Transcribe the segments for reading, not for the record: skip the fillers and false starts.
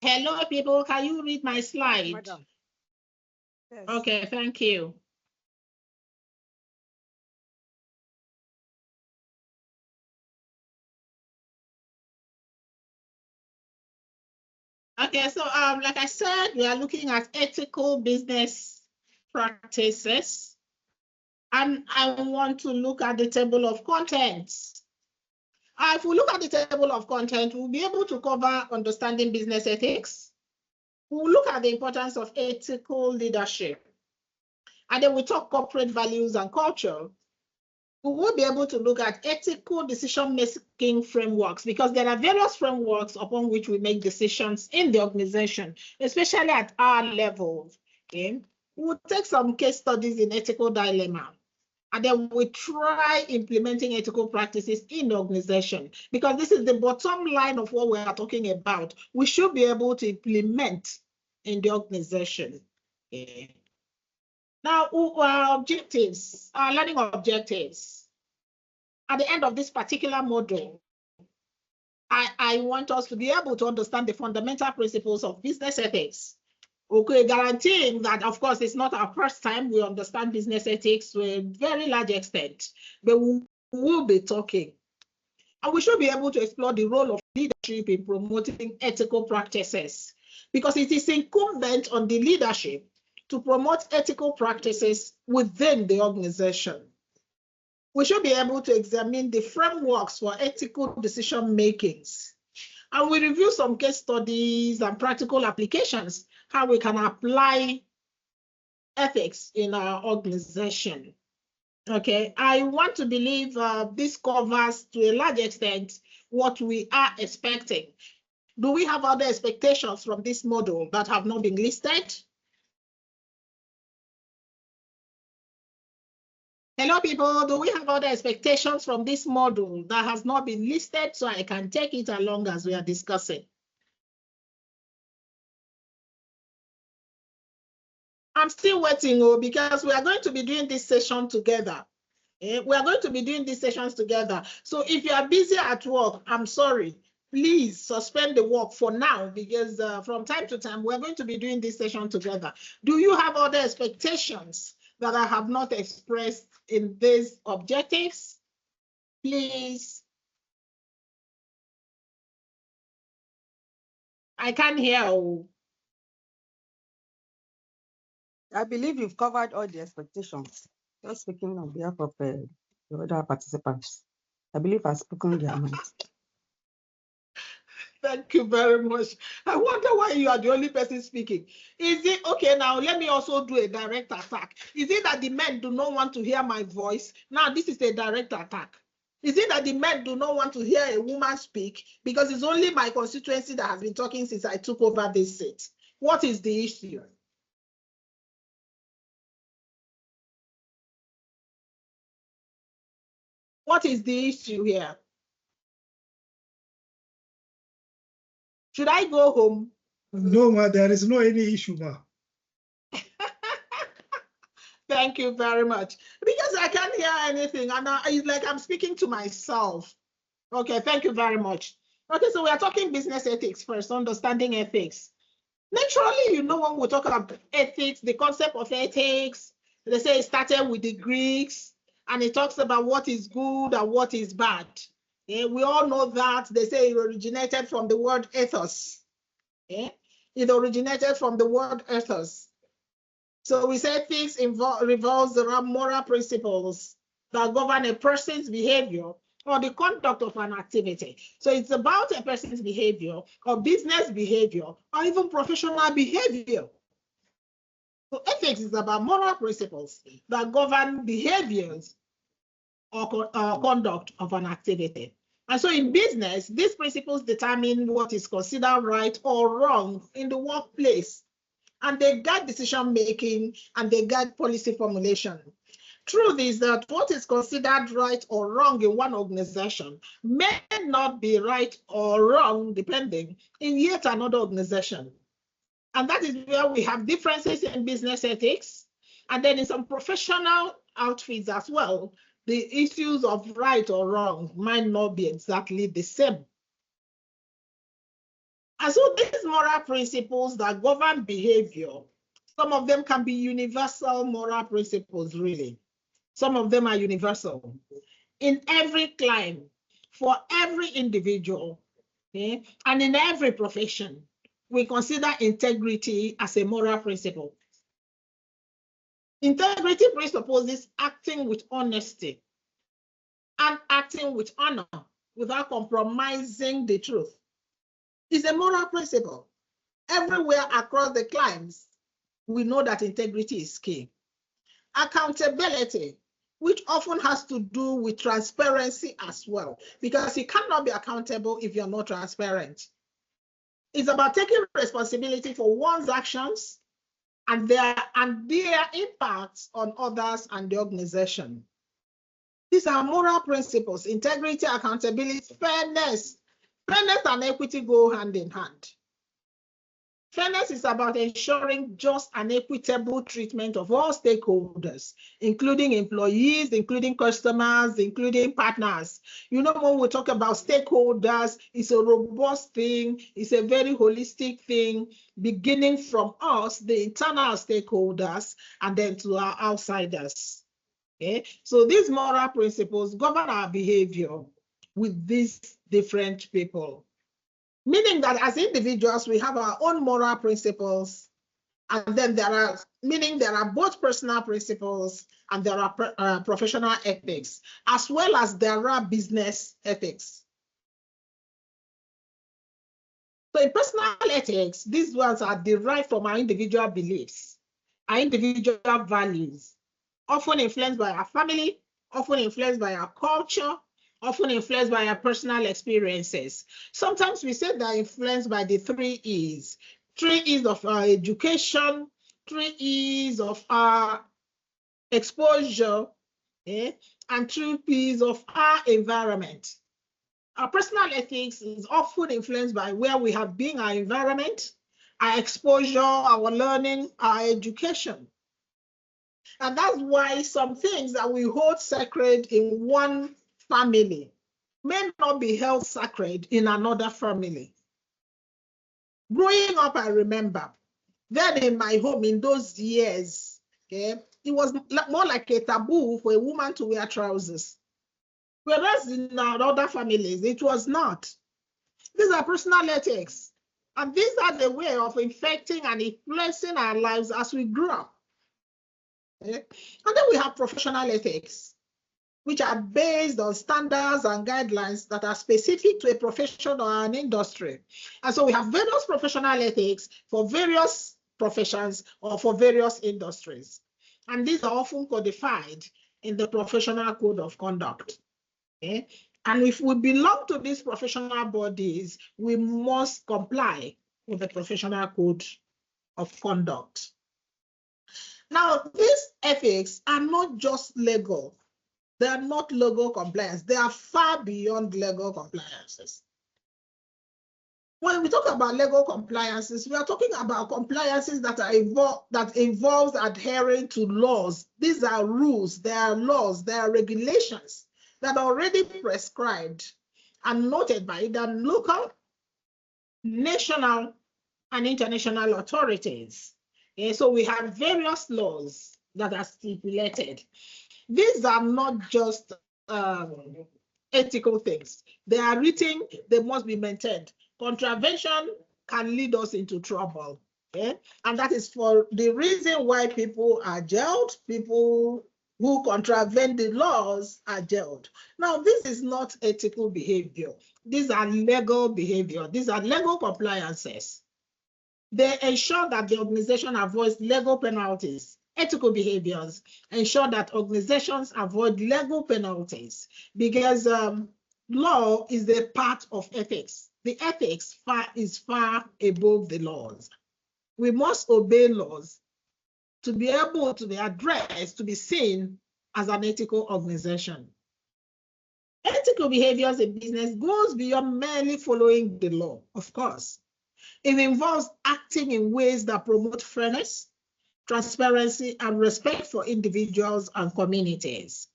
Hello, people. Can you read my slide? Madam. Yes. Okay, thank you. Okay, so like I said, we are looking at ethical business practices, and I want to look at the table of contents. If we look at the table of content, we'll be able to cover understanding business ethics. We'll look at the importance of ethical leadership, and then we talk corporate values and culture. We will be able to look at ethical decision-making frameworks, because there are various frameworks upon which we make decisions in the organization, especially at our level. Okay? We'll take some case studies in ethical dilemma, and then we try implementing ethical practices in the organization, because this is the bottom line of what we are talking about. We should be able to implement in the organization. Okay? Now, our objectives, our learning objectives. At the end of this particular module, I want us to be able to understand the fundamental principles of business ethics. Okay, guaranteeing that, of course, it's not our first time we understand business ethics to a very large extent, but we will be talking. And we should be able to explore the role of leadership in promoting ethical practices, because it is incumbent on the leadership to promote ethical practices within the organization. We should be able to examine the frameworks for ethical decision makings. And we review some case studies and practical applications, how we can apply ethics in our organization. Okay, I want to believe this covers to a large extent what we are expecting. Do we have other expectations from this model that have not been listed? Hello, people. Do we have other expectations from this model that has not been listed, so I can take it along as we are discussing? I'm still waiting, because we are going to be doing this session together. We are going to be doing these sessions together. So if you are busy at work, I'm sorry. Please suspend the work for now, because from time to time, we're going to be doing this session together. Do you have other expectations that I have not expressed in these objectives? Please. I can't hear you. I believe you've covered all the expectations. Just speaking on behalf of the other participants. I believe I've spoken their minds. Thank you very much. I wonder why you are the only person speaking. Is it okay? Now, let me also do a direct attack. Is it that the men do not want to hear my voice? Now, this is a direct attack. Is it that the men do not want to hear a woman speak? Because it's only my constituency that has been talking since I took over this seat. What is the issue? What is the issue here? Should I go home? No, ma, there is no any issue, ma. Thank you very much. Because I can't hear anything, and it's like I'm speaking to myself. Okay, thank you very much. Okay, so we are talking business ethics first, understanding ethics. Naturally, when we talk about ethics, the concept of ethics, they say it started with the Greeks, and it talks about what is good and what is bad. Yeah, we all know that. They say it originated from the word ethos. Yeah? It originated from the word ethos. So we say ethics revolves around moral principles that govern a person's behavior or the conduct of an activity. So it's about a person's behavior or business behavior or even professional behavior. So ethics is about moral principles that govern behaviors or conduct of an activity. And so in business, these principles determine what is considered right or wrong in the workplace. And they guide decision making and they guide policy formulation. Truth is that what is considered right or wrong in one organization may not be right or wrong depending in yet another organization. And that is where we have differences in business ethics. And then in some professional outfits as well, the issues of right or wrong might not be exactly the same. And so these moral principles that govern behavior, some of them can be universal moral principles, really. Some of them are universal. In every clime, for every individual, okay, and in every profession, we consider integrity as a moral principle. Integrity presupposes acting with honesty and acting with honor without compromising the truth. It's a moral principle. Everywhere across the climes, we know that integrity is key. Accountability, which often has to do with transparency as well, because you cannot be accountable if you're not transparent. It's about taking responsibility for one's actions and their impacts on others and the organization. These are moral principles: integrity, accountability, fairness. Fairness and equity go hand in hand. Fairness is about ensuring just and equitable treatment of all stakeholders, including employees, including customers, including partners. You know, when we talk about stakeholders, it's a robust thing, it's a very holistic thing, beginning from us, the internal stakeholders, and then to our outsiders. Okay? So these moral principles govern our behavior with these different people. Meaning that as individuals, we have our own moral principles, and then there are both personal principles and there are professional ethics, as well as there are business ethics. So in personal ethics, these ones are derived from our individual beliefs, our individual values, often influenced by our family, often influenced by our culture, often influenced by our personal experiences. Sometimes we say they're influenced by the 3 E's. 3 E's of our education, 3 E's of our exposure, and 3 P's of our environment. Our personal ethics is often influenced by where we have been, our environment, our exposure, our learning, our education. And that's why some things that we hold sacred in one family may not be held sacred in another family. Growing up, I remember, then in my home in those years, it was more like a taboo for a woman to wear trousers. Whereas in our other families, it was not. These are personal ethics. And these are the way of infecting and influencing our lives as we grow up. And then we have professional ethics, which are based on standards and guidelines that are specific to a profession or an industry. And so we have various professional ethics for various professions or for various industries. And these are often codified in the Professional Code of Conduct. Okay? And if we belong to these professional bodies, we must comply with the Professional Code of Conduct. Now, these ethics are not just legal. They are not legal compliance. They are far beyond legal compliances. When we talk about legal compliances, we are talking about compliances that involves adhering to laws. These are rules, they are laws, they are regulations that are already prescribed and noted by either local, national, and international authorities. So we have various laws that are stipulated. These are not just ethical things. They are written, they must be maintained. Contravention can lead us into trouble. And that is for the reason why people are jailed. People who contravene the laws are jailed. Now, this is not ethical behavior. These are legal behavior. These are legal compliances. They ensure that the organization avoids legal penalties. Ethical behaviors ensure that organizations avoid legal penalties because law is a part of ethics. The ethics is far above the laws. We must obey laws to be able to be addressed, to be seen as an ethical organization. Ethical behaviors in business goes beyond merely following the law, of course. It involves acting in ways that promote fairness, transparency, and respect for individuals and communities.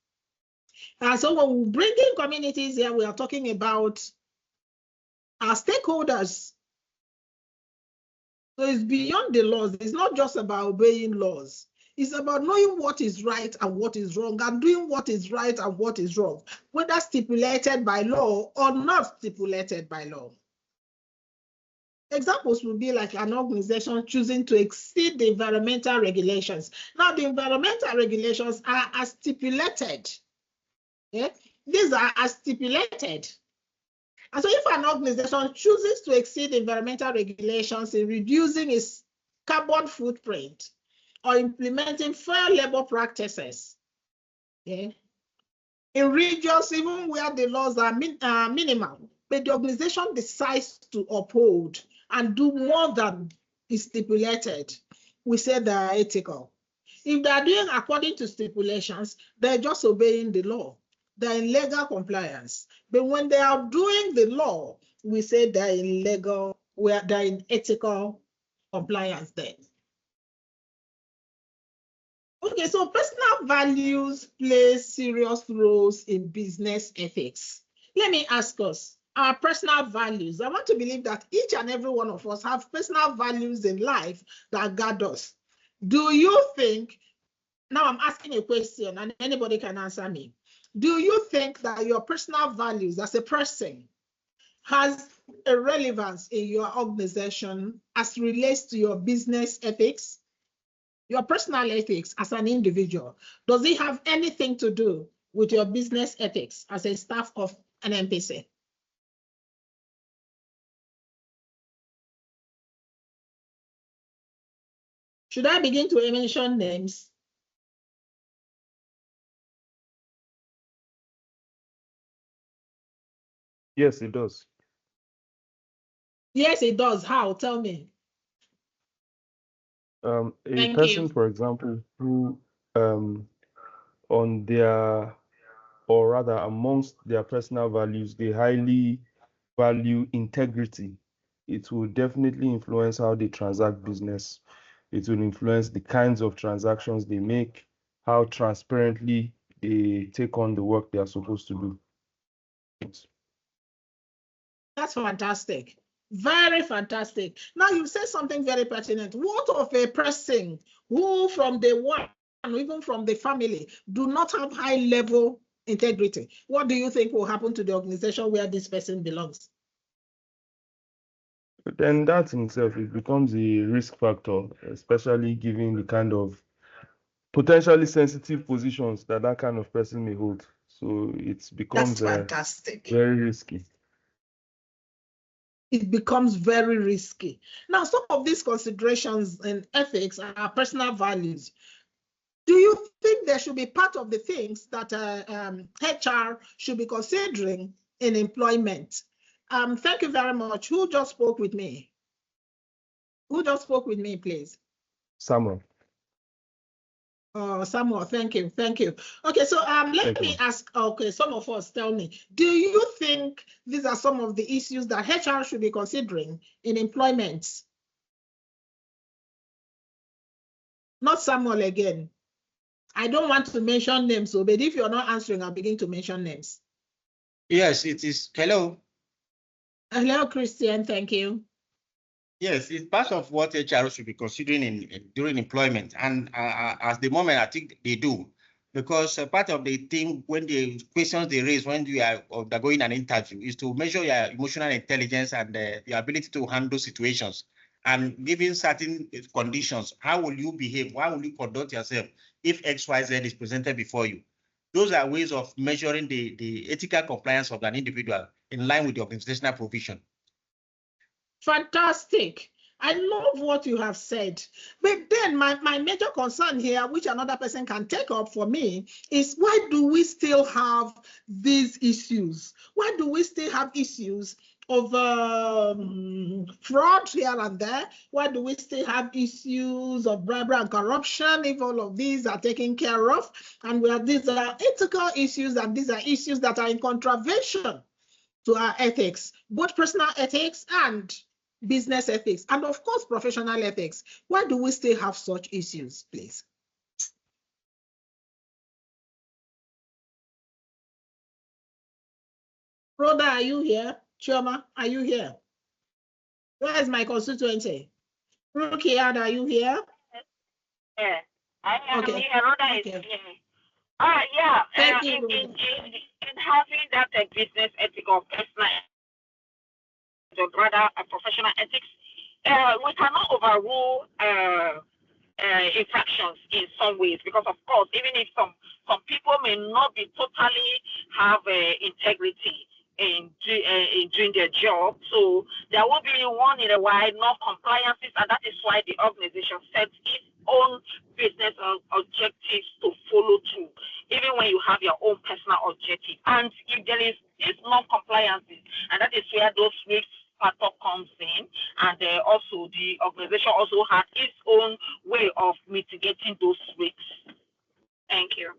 And so when we bring in communities here, we are talking about our stakeholders, So it's beyond the laws. It's not just about obeying laws. It's about knowing what is right and what is wrong and doing what is right and what is wrong, whether stipulated by law or not stipulated by law. Examples would be like an organization choosing to exceed the environmental regulations. Now, the environmental regulations are as stipulated. Yeah? These are as stipulated. And so if an organization chooses to exceed environmental regulations in reducing its carbon footprint or implementing fair labor practices, yeah, in regions even where the laws are minimal, but the organization decides to uphold and do more than is stipulated, we say they are ethical. If they are doing according to stipulations, they're just obeying the law. They're in legal compliance. But when they are doing the law, we say they're in legal, they're in ethical compliance then. Okay, so personal values play serious roles in business ethics. Let me ask us, our personal values. I want to believe that each and every one of us have personal values in life that guide us. Do you think, now I'm asking a question and anybody can answer me. Do you think that your personal values as a person has a relevance in your organization as relates to your business ethics? Your personal ethics as an individual, does it have anything to do with your business ethics as a staff of an MPC? Should I begin to mention names? Yes, it does. Yes, it does. How? Tell me. A Thank person, you. for example, who on their, or rather amongst their personal values, they highly value integrity. It will definitely influence how they transact business. It will influence the kinds of transactions they make, how transparently they take on the work they are supposed to do. That's fantastic. Very fantastic. Now you said something very pertinent. What of a person who from the one, even from the family, do not have high level integrity? What do you think will happen to the organization where this person belongs? But then that in itself, it becomes a risk factor, especially given the kind of potentially sensitive positions that that kind of person may hold. So it becomes That's fantastic. very risky. It becomes very risky. Now, some of these considerations in ethics are personal values. Do you think there should be part of the things that HR should be considering in employment? Thank you very much. Who just spoke with me? Who just spoke with me, please? Samuel. Oh, Samuel, thank you, thank you. Okay, so let me ask, okay, some of us tell me, do you think these are some of the issues that HR should be considering in employment? Not Samuel again. I don't want to mention names, so, but if you're not answering, I'll begin to mention names. Yes, it is. Hello. Hello, Christian, thank you. Yes, it's part of what HR should be considering during employment. And at the moment, I think they do. Because part of the thing, when the questions they raise when you are undergoing an interview, is to measure your emotional intelligence and your ability to handle situations. And given certain conditions, how will you behave? How will you conduct yourself if XYZ is presented before you? Those are ways of measuring the ethical compliance of an individual in line with the organizational provision. Fantastic. I love what you have said. But then my major concern here, which another person can take up for me, is why do we still have these issues? Why do we still have issues of fraud here and there? Why do we still have issues of bribery and corruption if all of these are taken care of? And these are ethical issues, and these are issues that are in contravention to our ethics, both personal ethics and business ethics, and of course, professional ethics. Why do we still have such issues, please? Rhoda, are you here? Chioma, are you here? Where is my constituency? Rukia, are you here? Yeah, I am Okay. here. Rhoda is Okay. here. Yeah. Thank you. In having that business ethic or personal, or rather a professional ethics, we cannot overrule infractions in some ways, because of course, even if some people may not be totally have integrity in doing their job, so there will be one in a while non-compliances, and that is why the organization sets its own business objectives to follow through, even when you have your own personal objective. And if there is this non-compliances, and that is where those risks factor comes in, and also the organization also has its own way of mitigating those risks. Thank you.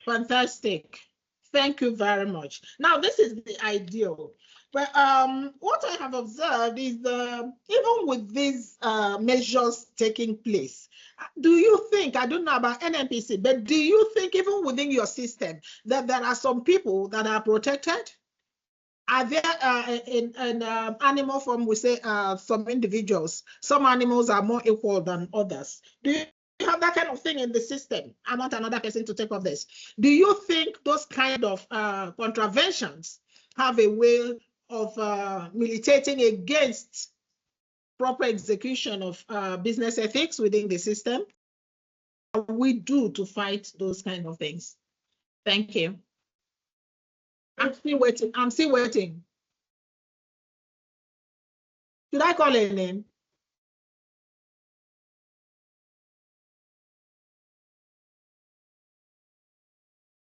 Fantastic. Thank you very much. Now, this is the ideal. But what I have observed is even with these measures taking place, do you think, I don't know about NNPC, but do you think even within your system that there are some people that are protected? Are there in animal form, we say some individuals, some animals are more equal than others? Do you have that kind of thing in the system? I want another person to take up this. Do you think those kind of contraventions have a way of militating against proper execution of business ethics within the system? What we do to fight those kind of things? Thank you. I'm still waiting. I'm still waiting. Should I call a name?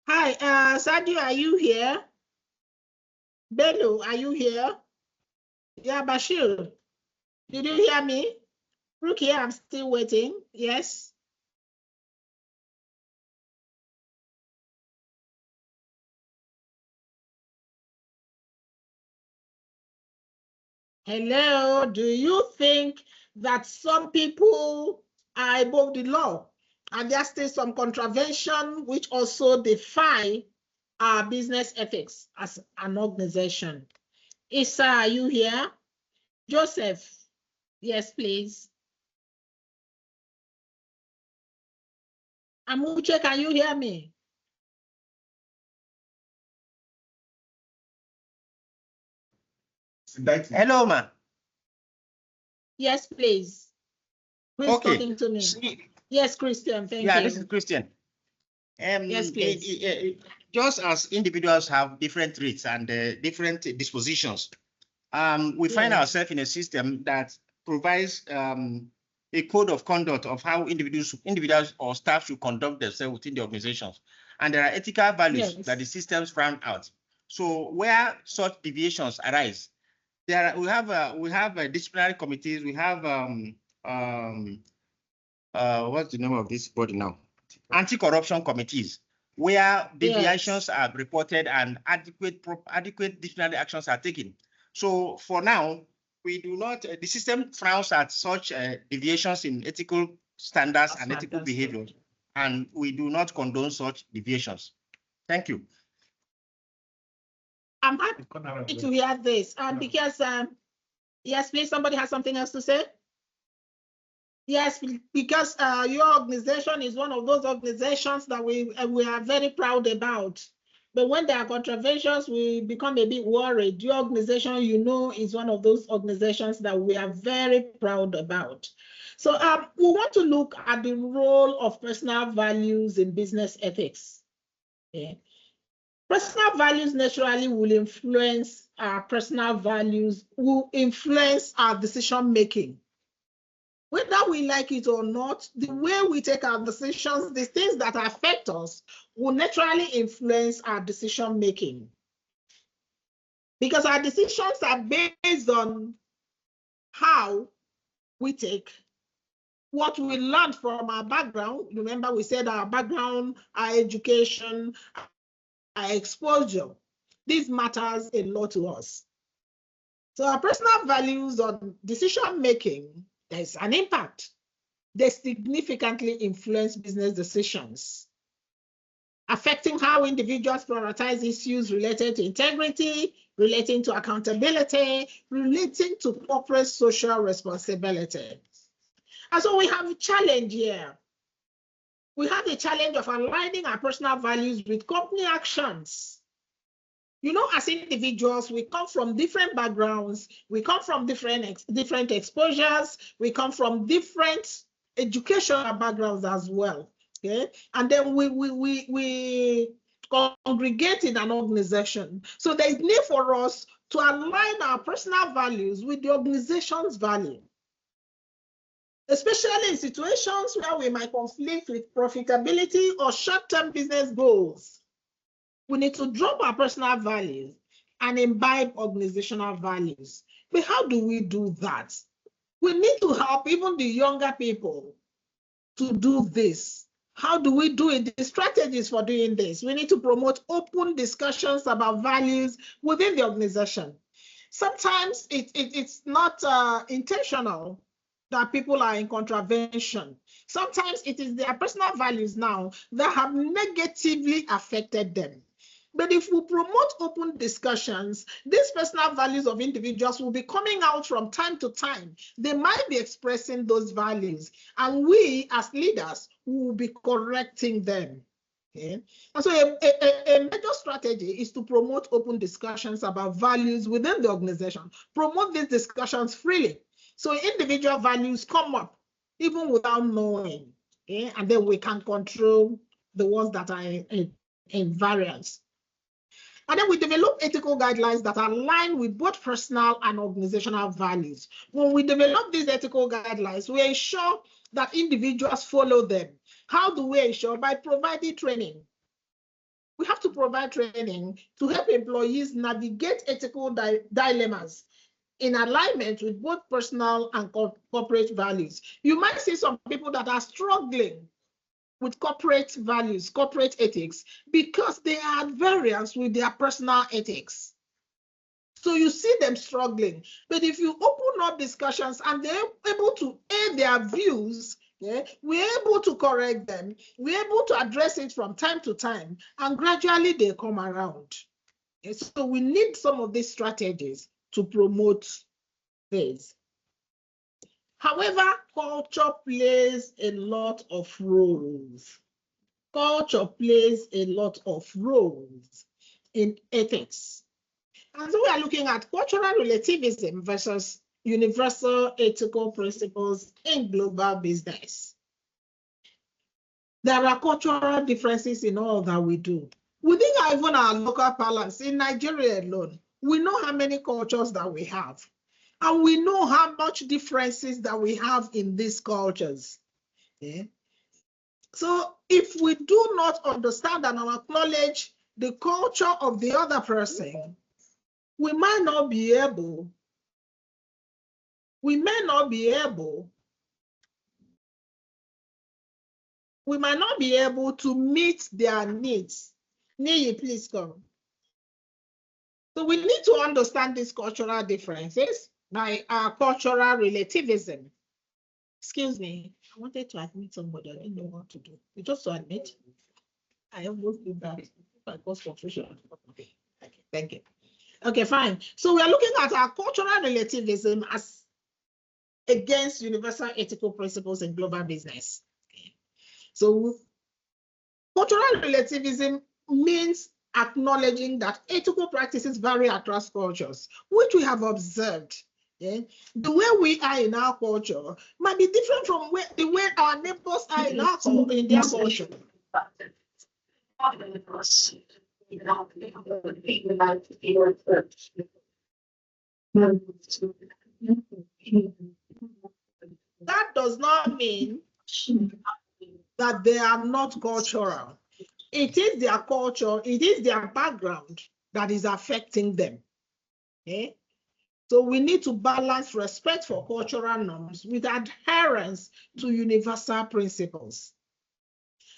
Hi, Sadio, are you here? Bello, are you here? Yeah, Bashir, did you hear me? Rukia, I'm still waiting. Yes. Hello, do you think that some people are above the law and there's still some contravention which also defy our business ethics as an organization? Issa, are you here? Joseph, yes, please. Amuche, can you hear me? Hello, ma. Yes, please. Who is Okay. talking to me? Yes, Christian, thank you. Yeah, this is Christian. Yes, please. Just as individuals have different rates and different dispositions, we find ourselves in a system that provides a code of conduct of how individuals or staff should conduct themselves within the organizations. And there are ethical values that the systems round out. So where such deviations arise, we have disciplinary committees. We have what's the name of this body now? Anti-corruption committees, where deviations are reported and adequate disciplinary actions are taken. So for now, we do not. The system frowns at such deviations in ethical standards and ethical behavior, and we do not condone such deviations. Thank you. I'm happy to hear this, because yes, please, somebody has something else to say. Yes, because your organization is one of those organizations that we are very proud about. But when there are contraventions, we become a bit worried. Your organization, you know, is one of those organizations that we are very proud about. So we want to look at the role of personal values in business ethics. Okay. Personal values naturally will influence our personal values, will influence our decision making. Whether we like it or not, the way we take our decisions, the things that affect us, will naturally influence our decision making. Because our decisions are based on how we take what we learned from our background. Remember, we said our background, our education, our exposure. This matters a lot to us. So our personal values on decision making, there's an impact. They significantly influence business decisions, affecting how individuals prioritize issues related to integrity, relating to accountability, relating to corporate social responsibility. And so we have a challenge here. We have the challenge of aligning our personal values with company actions. You know, as individuals, we come from different backgrounds, we come from different exposures, we come from different educational backgrounds as well. Okay, and then we congregate in an organization. So there is need for us to align our personal values with the organization's value, especially in situations where we might conflict with profitability or short-term business goals. We need to drop our personal values and imbibe organizational values. But how do we do that? We need to help even the younger people to do this. How do we do it? The strategies for doing this. We need to promote open discussions about values within the organization. Sometimes it's not intentional that people are in contravention. Sometimes it is their personal values now that have negatively affected them. But if we promote open discussions, these personal values of individuals will be coming out from time to time. They might be expressing those values, and we as leaders will be correcting them. Okay? And so a major strategy is to promote open discussions about values within the organization. Promote these discussions freely. So individual values come up even without knowing. Okay? And then we can control the ones that are in variance. And then we develop ethical guidelines that align with both personal and organizational values. When we develop these ethical guidelines, we ensure that individuals follow them. How do we ensure? By providing training. We have to provide training to help employees navigate ethical dilemmas in alignment with both personal and corporate values. You might see some people that are struggling with corporate values, corporate ethics, because they are at variance with their personal ethics. So you see them struggling. But if you open up discussions and they're able to air their views, okay, we're able to correct them, we're able to address it from time to time, and gradually they come around. Okay, so we need some of these strategies to promote this. However, culture plays a lot of roles. Culture plays a lot of roles in ethics. And so we are looking at cultural relativism versus universal ethical principles in global business. There are cultural differences in all that we do. Within even our local parlance, in Nigeria alone, we know how many cultures that we have. And we know how much differences that we have in these cultures. Okay? So if we do not understand and acknowledge the culture of the other person, we might not be able to meet their needs. Niyi, please come. So we need to understand these cultural differences by our cultural relativism. Excuse me, I wanted to admit somebody, I didn't know what to do. Just to admit, I almost did that. I caused confusion. Okay, thank you. Okay, fine. So we are looking at our cultural relativism as against universal ethical principles in global business. Okay. So cultural relativism means acknowledging that ethical practices vary across cultures, which we have observed. Okay? The way we are in our culture might be different from the way our neighbors are in their culture. That does not mean that they are not cultural. It is their culture, it is their background that is affecting them. Okay? So we need to balance respect for cultural norms with adherence to universal principles.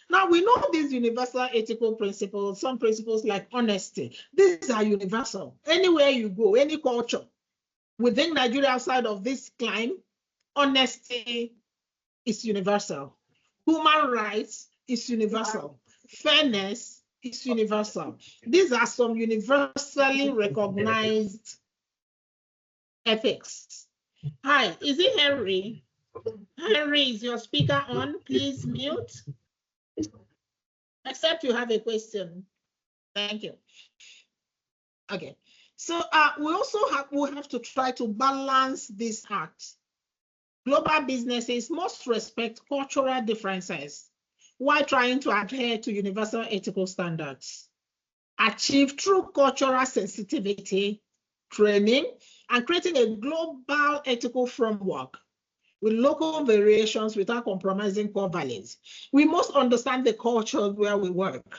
Now we know these universal ethical principles, some principles like honesty, these are universal. Anywhere you go, any culture, within Nigeria, outside of this climb, honesty is universal. Human rights is universal. Fairness It's universal. These are some universally recognized ethics. Hi, is it Henry? Henry, is your speaker on? Please mute. Except you have a question. Thank you. Okay. So we also have to try to balance this act. Global businesses must respect cultural differences while trying to adhere to universal ethical standards, achieve true cultural sensitivity, training, and creating a global ethical framework with local variations without compromising core values. We must understand the culture where we work.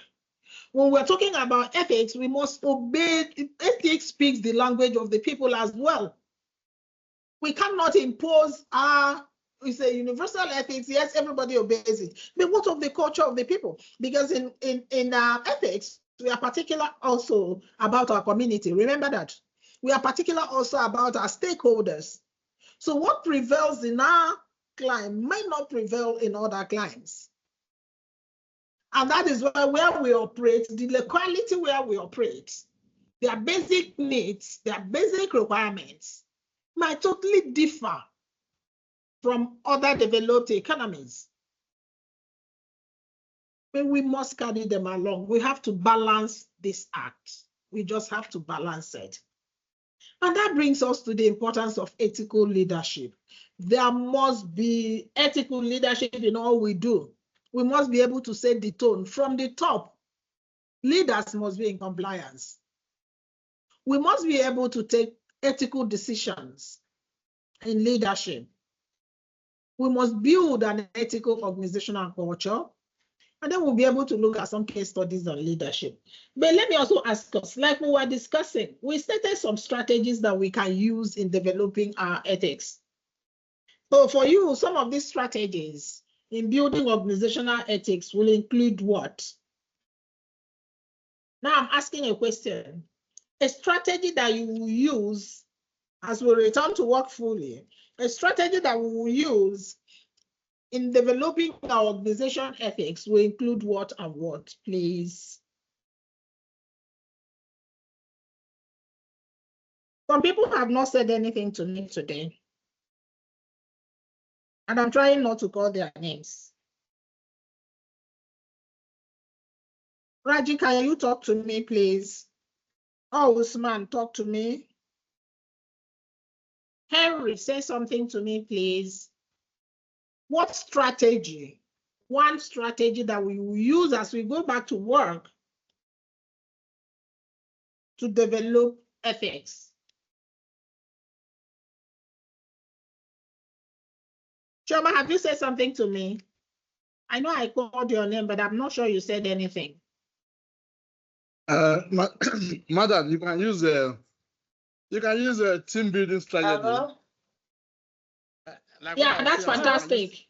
When we're talking about ethics, we must obey. Ethics speaks the language of the people as well. We cannot impose it's a universal ethics. Yes, everybody obeys it. But what of the culture of the people? Because in ethics, we are particular also about our community. Remember that. We are particular also about our stakeholders. So what prevails in our climb might not prevail in other climes. And that is where we operate, the locality where we operate, their basic needs, their basic requirements might totally differ from other developed economies. But we must carry them along. We have to balance this act. We just have to balance it. And that brings us to the importance of ethical leadership. There must be ethical leadership in all we do. We must be able to set the tone from the top. Leaders must be in compliance. We must be able to take ethical decisions in leadership. We must build an ethical organizational culture, and then we'll be able to look at some case studies on leadership. But let me also ask us, like we were discussing, we stated some strategies that we can use in developing our ethics. So for you, some of these strategies in building organizational ethics will include what? Now I'm asking a question. A strategy that you will use as we return to work fully, a strategy that we will use in developing our organization ethics will include what and what, please? Some people have not said anything to me today, and I'm trying not to call their names. Raji, can you talk to me, please? Oh, Usman, talk to me. Henry, say something to me, please. What strategy, one strategy that we will use as we go back to work to develop ethics? Choma, have you said something to me? I know I called your name, but I'm not sure you said anything. Madam, you can use a team building strategy. Like yeah, that's fantastic.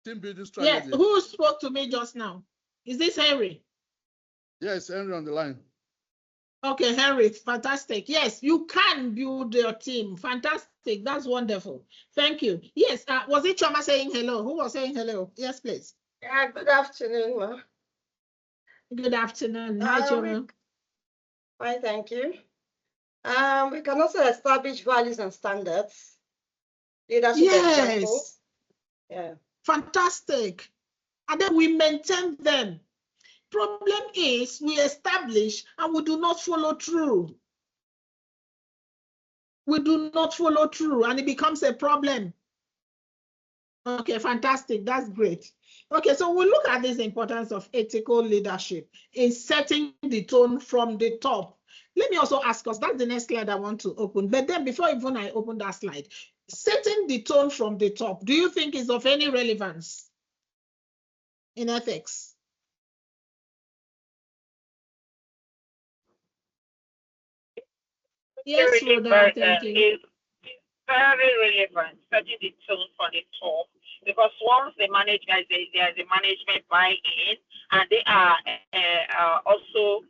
Team building strategy. Yeah, who spoke to me just now? Is this Henry? Yes, Henry on the line. Okay, Henry, fantastic. Yes, you can build your team. Fantastic. That's wonderful. Thank you. Yes, was it Choma saying hello? Who was saying hello? Yes, please. Yeah, good afternoon, ma. Good afternoon. Hi, Choma. Fine, thank you. We can also establish values and standards. Leadership examples. Yeah. Fantastic. And then we maintain them. Problem is we establish and we do not follow through. We do not follow through and it becomes a problem. Okay, fantastic. That's great. Okay, so we'll look at this importance of ethical leadership in setting the tone from the top. Let me also ask us, that's the next slide I want to open. But then before even I open that slide, setting the tone from the top, do you think is of any relevance in ethics? Yes, Rhoda, thank you. It's very relevant, setting the tone from the top, because once the management, there's a management buy-in, and they are also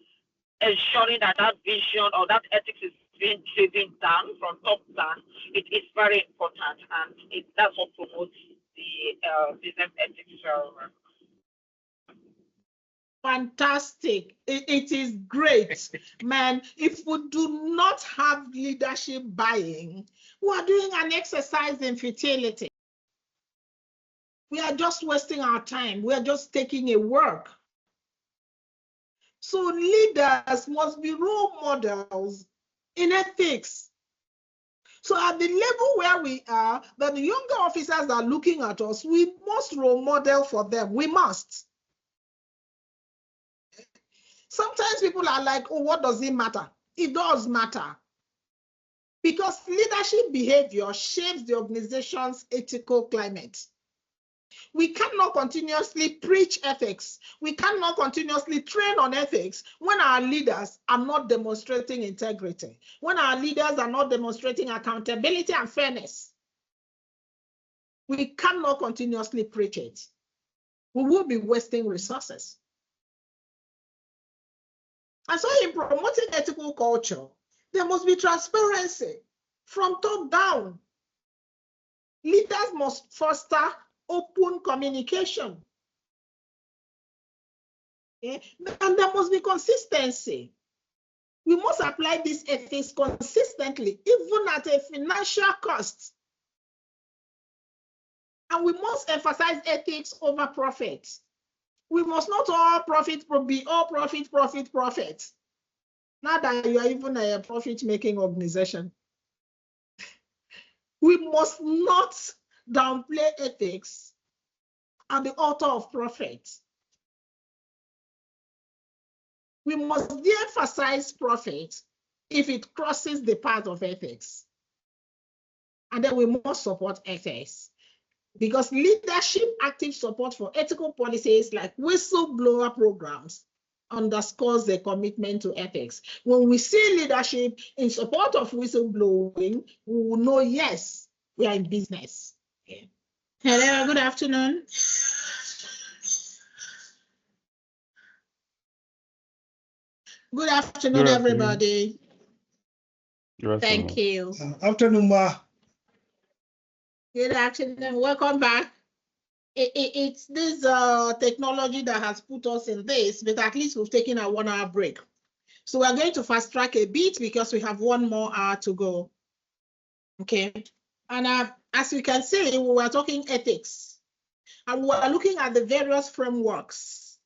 ensuring that that vision or that ethics is being driven down from top down. It is very important, and that's what promotes the business ethics. Fantastic. It is great. Man, if we do not have leadership buying, we are doing an exercise in futility. We are just wasting our time. We are just taking a work. So leaders must be role models in ethics. So at the level where we are, that the younger officers are looking at us, we must role model for them. We must. Sometimes people are like, oh, what does it matter? It does matter. Because leadership behavior shapes the organization's ethical climate. We cannot continuously preach ethics. We cannot continuously train on ethics when our leaders are not demonstrating integrity, when our leaders are not demonstrating accountability and fairness. We cannot continuously preach it. We will be wasting resources. And so in promoting ethical culture, there must be transparency from top down. Leaders must foster open communication. Okay? And there must be consistency. We must apply these ethics consistently, even at a financial cost. And we must emphasize ethics over profit. We must not all profit be all profit, profit, profit. Not that you are even a profit-making organization. We must not downplay ethics at the altar of profit. We must de-emphasize profit if it crosses the path of ethics. And then we must support ethics. Because leadership active support for ethical policies like whistleblower programs underscores their commitment to ethics. When we see leadership in support of whistleblowing, we will know, yes, we are in business. Okay. Hello, good afternoon. Good afternoon, Good afternoon. everybody. Good afternoon. Thank you. Afternoon, ma. Good afternoon. Welcome back. It's this technology that has put us in this, but at least we've taken a 1 hour break. So we're going to fast track a bit because we have 1 more hour to go. Okay. And as you can see, we were talking ethics and we are looking at the various frameworks.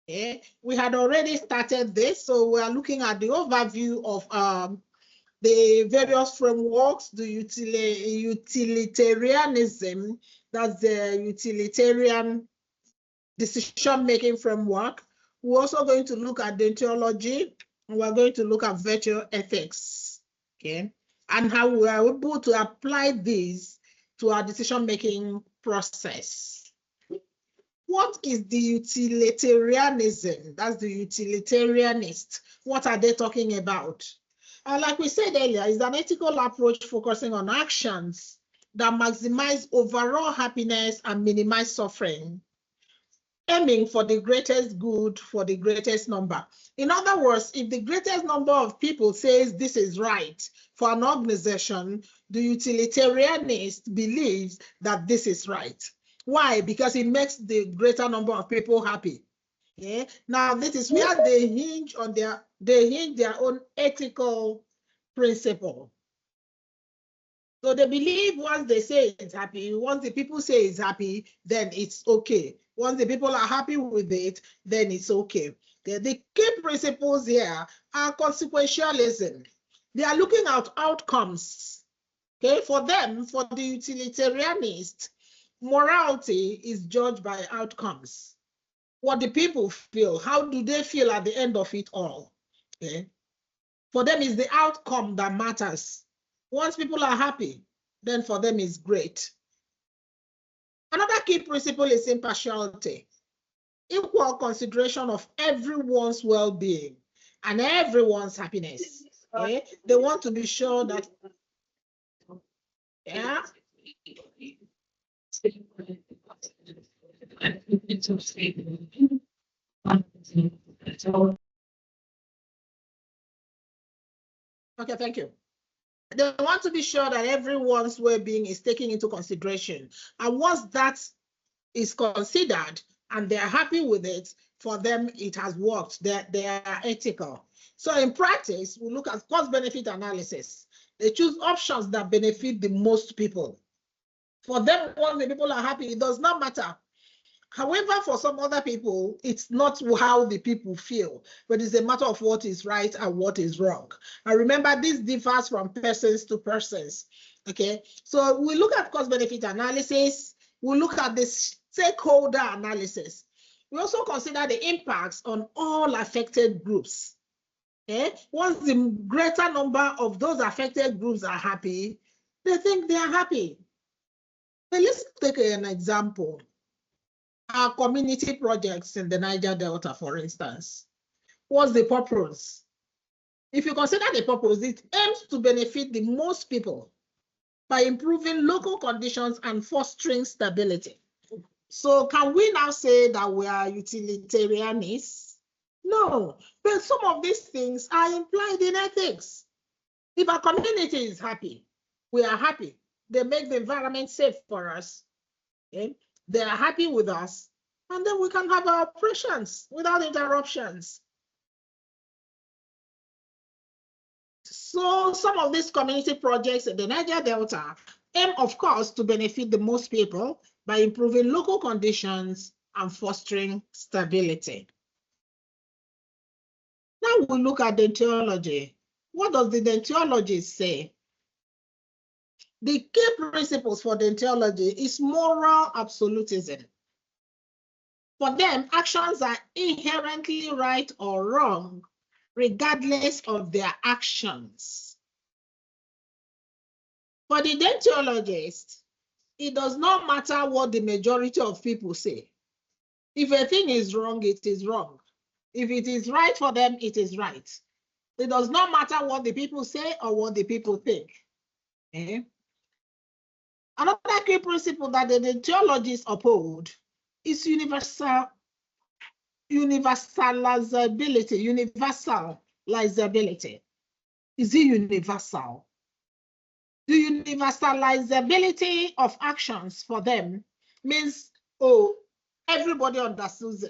Okay. We had already started this, so we are looking at the overview of the various frameworks, the utilitarianism, that's the utilitarian decision-making framework. We're also going to look at deontology, and we're going to look at virtue ethics, okay? And how we are able to apply these to our decision-making process. What is the utilitarianism? That's the utilitarianist. What are they talking about? Like we said earlier, it's an ethical approach focusing on actions that maximize overall happiness and minimize suffering, aiming for the greatest good for the greatest number. In other words, if the greatest number of people says this is right for an organization, the utilitarianist believes that this is right. Why? Because it makes the greater number of people happy. Okay. Now this is where they hinge on their own ethical principle. So they believe once they say it's happy, once the people say it's happy, then it's okay. Once the people are happy with it, then it's okay. The key principles here are consequentialism. They are looking at outcomes. Okay, for them, for the utilitarianist, morality is judged by outcomes. What the people feel, how do they feel at the end of it all? Okay. For them, it's the outcome that matters. Once people are happy, then for them it's great. Another key principle is impartiality, equal consideration of everyone's well-being and everyone's happiness. Okay. They want to be sure that, yeah. Okay, thank you. They want to be sure that everyone's well-being is taken into consideration. And once that is considered and they're happy with it, for them, it has worked. They are ethical. So in practice, we look at cost-benefit analysis. They choose options that benefit the most people. For them, once the people are happy, it does not matter. However, for some other people, it's not how the people feel, but it's a matter of what is right and what is wrong. And remember, this differs from persons to persons. Okay, so we look at cost-benefit analysis. We look at the stakeholder analysis. We also consider the impacts on all affected groups. Okay, once the greater number of those affected groups are happy, they think they are happy. But let's take an example. Our community projects in the Niger Delta, for instance. What's the purpose? If you consider the purpose, it aims to benefit the most people by improving local conditions and fostering stability. So can we now say that we are utilitarianists? No, but some of these things are implied in ethics. If our community is happy, we are happy. They make the environment safe for us. Okay? They are happy with us, and then we can have our operations without interruptions. So some of these community projects in the Niger Delta aim, of course, to benefit the most people by improving local conditions and fostering stability. Now we look at deontology. What does the deontology say? The key principles for deontology is moral absolutism. For them, actions are inherently right or wrong, regardless of their actions. For the deontologist, it does not matter what the majority of people say. If a thing is wrong, it is wrong. If it is right for them, it is right. It does not matter what the people say or what the people think. Okay? Another key principle that the deontologists uphold is universalizability. Universalizability. Is it universal? The universalizability of actions for them means, oh, everybody understands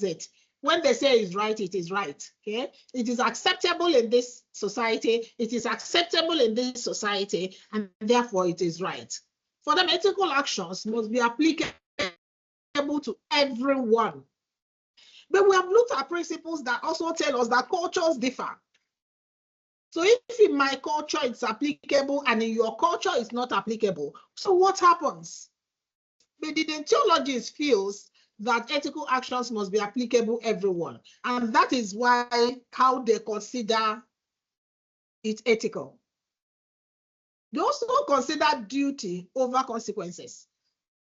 it. When they say it's right, it is right. Okay, it is acceptable in this society. It is acceptable in this society, and therefore it is right. For them, ethical actions must be applicable to everyone. But we have looked at principles that also tell us that cultures differ. So if in my culture it's applicable and in your culture it's not applicable, so what happens? But the deontologist feels that ethical actions must be applicable everyone. And that is why how they consider it ethical. They also consider duty over consequences.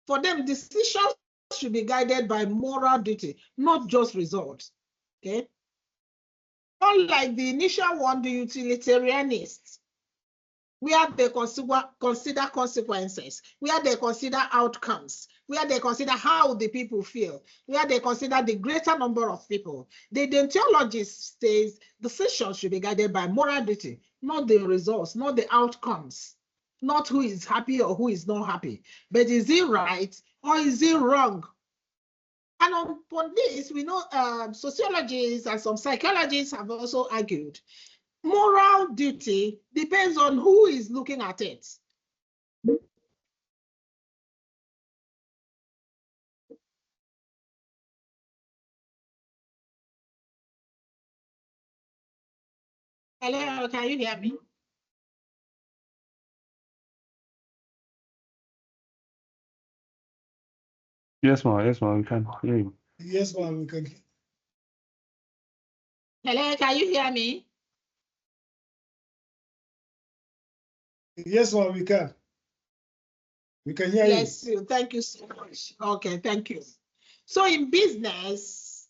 For them, decisions should be guided by moral duty, not just results. Okay. Unlike the initial one, the utilitarianists, where they consider consequences, where they consider outcomes, where they consider how the people feel, where they consider the greater number of people. The deontologist says decisions should be guided by moral duty, not the results, not the outcomes, not who is happy or who is not happy, but is it right or is it wrong? And upon this, we know sociologists and some psychologists have also argued moral duty depends on who is looking at it. Hello, can you hear me? Yes, ma'am. Yes, ma'am. We can hear you. Yes, ma'am, we can. Hello, can you hear me? Yes, ma'am, we can. We can hear you. Yes, thank you so much. Okay, thank you. So in business,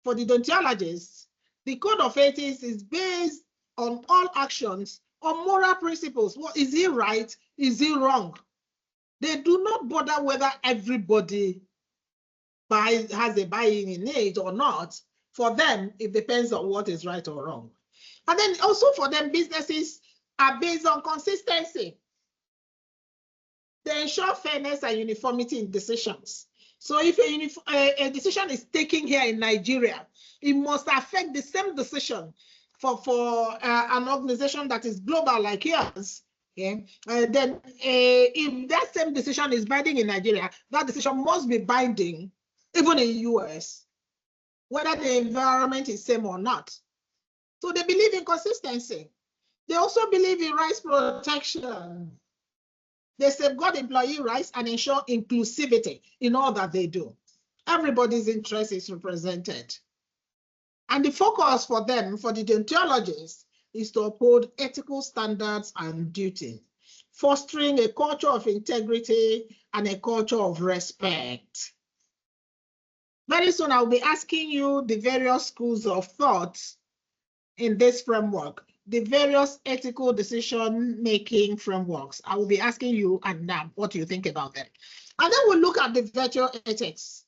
for the deontologists, the code of ethics is based on all actions on moral principles. What is it right? Is it wrong? They do not bother whether everybody has a buy-in in it or not. For them, it depends on what is right or wrong. And then also for them, businesses are based on consistency. They ensure fairness and uniformity in decisions. So if a decision is taken here in Nigeria, it must affect the same decision for an organization that is global like yours. Okay? Then if that same decision is binding in Nigeria, that decision must be binding even in US, whether the environment is same or not. So they believe in consistency. They also believe in rights protection. They safeguard employee rights and ensure inclusivity in all that they do. Everybody's interest is represented. And the focus for them, for the deontologists, is to uphold ethical standards and duty, fostering a culture of integrity and a culture of respect. Very soon, I'll be asking you the various schools of thought in this framework, the various ethical decision-making frameworks. I will be asking you and now what do you think about them. And then we'll look at the virtue ethics.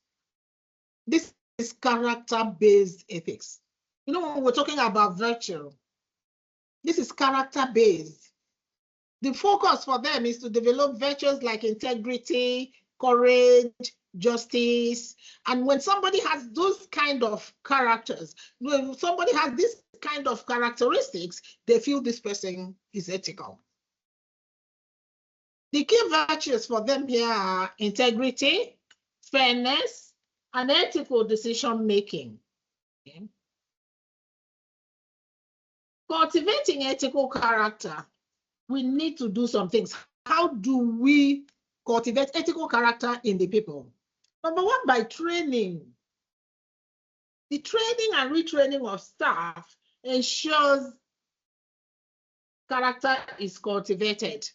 This is character-based ethics. You know, when we're talking about virtue, this is character-based. The focus for them is to develop virtues like integrity, courage, justice. And when somebody has those kind of characters, when somebody has this kind of characteristics, they feel this person is ethical. The key virtues for them here are integrity, fairness, and ethical decision-making. Okay. Cultivating ethical character, we need to do some things. How do we cultivate ethical character in the people? Number one, by training. The training and retraining of staff ensures character is cultivated.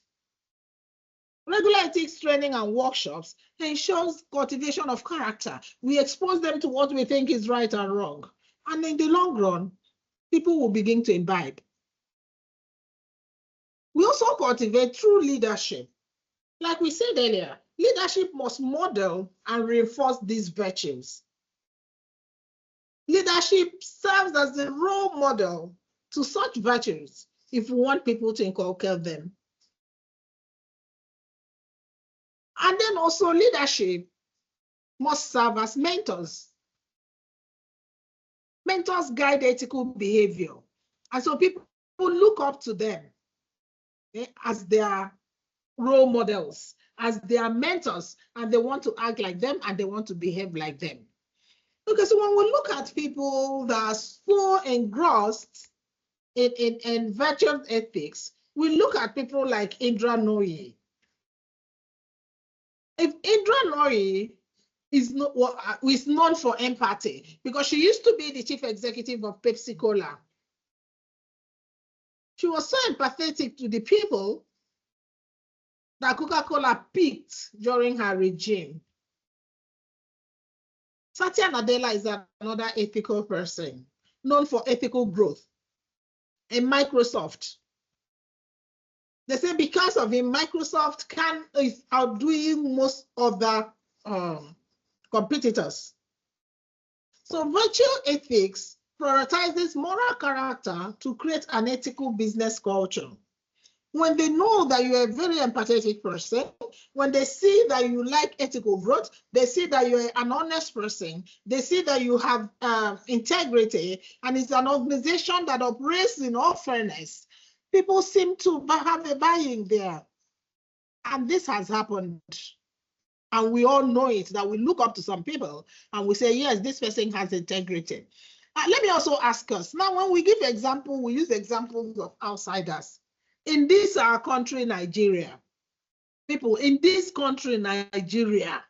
Regular ethics training and workshops ensures cultivation of character. We expose them to what we think is right and wrong. And in the long run, people will begin to imbibe. We also cultivate true leadership. Like we said earlier, leadership must model and reinforce these virtues. Leadership serves as a role model to such virtues if we want people to inculcate them. And then also leadership must serve as mentors. Mentors guide ethical behavior. And so people look up to them as their role models, as their mentors, and they want to act like them and they want to behave like them. Because when we look at people that are so engrossed in virtuous ethics, we look at people like Indra Nooyi. If Indra Nooyi is known for empathy because she used to be the chief executive of Pepsi Cola. She was so empathetic to the people that Coca-Cola peaked during her regime. Satya Nadella is another ethical person known for ethical growth. In Microsoft, they say because of him, Microsoft is outdoing most of the competitors. So virtue ethics prioritizes moral character to create an ethical business culture. When they know that you're a very empathetic person, when they see that you like ethical growth, they see that you're an honest person, they see that you have integrity, and it's an organization that operates in all fairness, people seem to have a buy-in there. And this has happened. And we all know it, that we look up to some people and we say, yes, this person has integrity. Let me also ask us, now when we give example, we use examples of outsiders. In this our country, Nigeria, people in this country, Nigeria,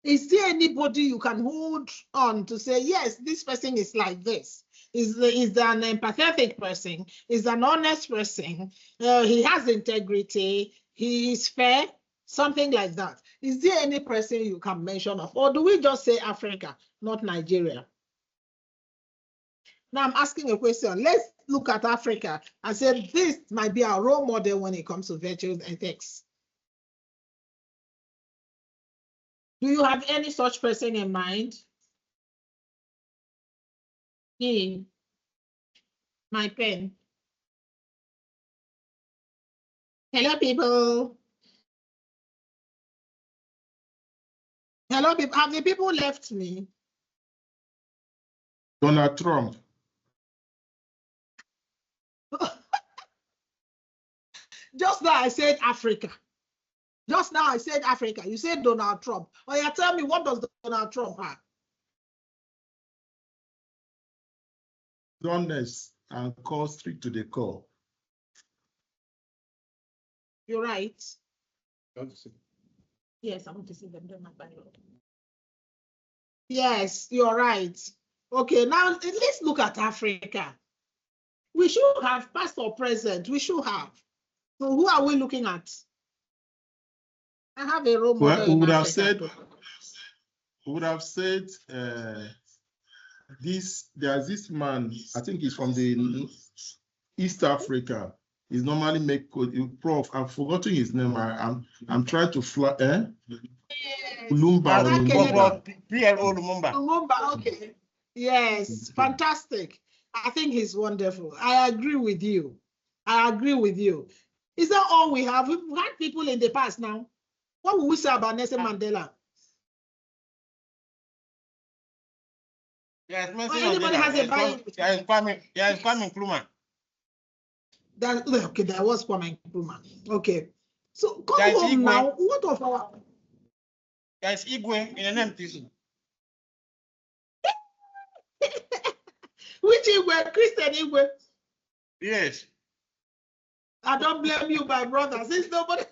is there anybody you can hold on to say, yes, this person is like this? Is an empathetic person, is an honest person, he has integrity, he is fair, something like that. Is there any person you can mention of? Or do we just say Africa, not Nigeria? Now I'm asking a question. Let's look at Africa and say this might be our role model when it comes to virtues ethics. Do you have any such person in mind? My pen. Hello, people. Hello, have the people left me? Donald Trump. Just now I said Africa. Just now I said Africa. You said Donald Trump. Oh, yeah, tell me, what does Donald Trump have? Honest and call straight to the call. You're right. Yes, I want to see them. Yes, you're right. Okay, now let's look at Africa. We should have past or present. We should have. So who are we looking at? I have a role model. Well, we in would have Africa. said there's this man, I think he's from the East Africa. He's normally make Prof. I've forgotten his name. I'm trying to fly. Lumumba. PLO Lumumba. Lumumba, okay. Yes, fantastic. I think he's wonderful. I agree with you. I agree with you. Is that all we have? We've had people in the past now. What will we say about Nelson Mandela? Yes, anybody has a buy? Yes, Kwame Nkrumah. Okay, there was Kwame Nkrumah. Okay. So come home now. What of our... There's Igwe in an MTC. Which Igwe? Christian Igwe? Yes. I don't blame you, my brother. Since nobody...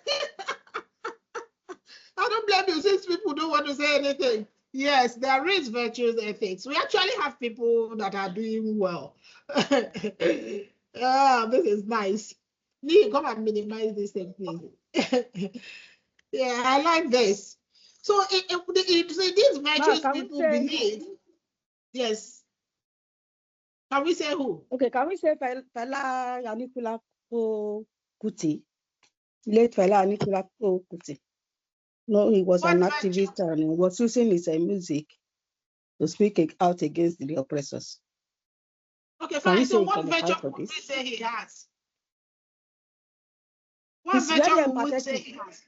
I don't blame you since people don't want to say anything. Yes, there is virtuous ethics. We actually have people that are doing well. This is nice. Lee, come and minimize this thing, please. Yeah, I like this. So these virtuous people believe. Yes. Can we say who? Okay, can we say Fela Anikulapo Kuti? Late Fela Anikulapo Kuti. No, he was an activist and he was using his music to speak out against the oppressors. Okay, fine. So what virtue would we say he has? What virtue would we say he has?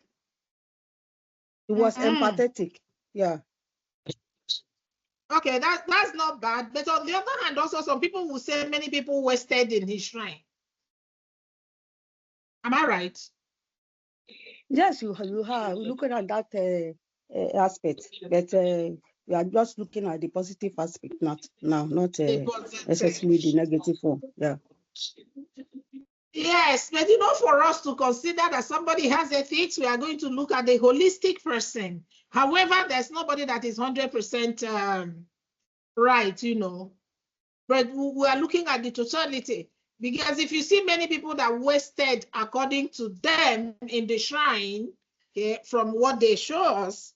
He was empathetic. Yeah. Okay, that's not bad. But on the other hand, also some people will say many people wasted in his shrine. Am I right? Yes, you have looking at that aspect, but we are just looking at the positive aspect, not necessarily the negative one. Yeah. Yes, but for us to consider that somebody has ethics, we are going to look at the holistic person. However, there's nobody that is 100% right, but we are looking at the totality. Because if you see many people that wasted according to them in the shrine, from what they show us,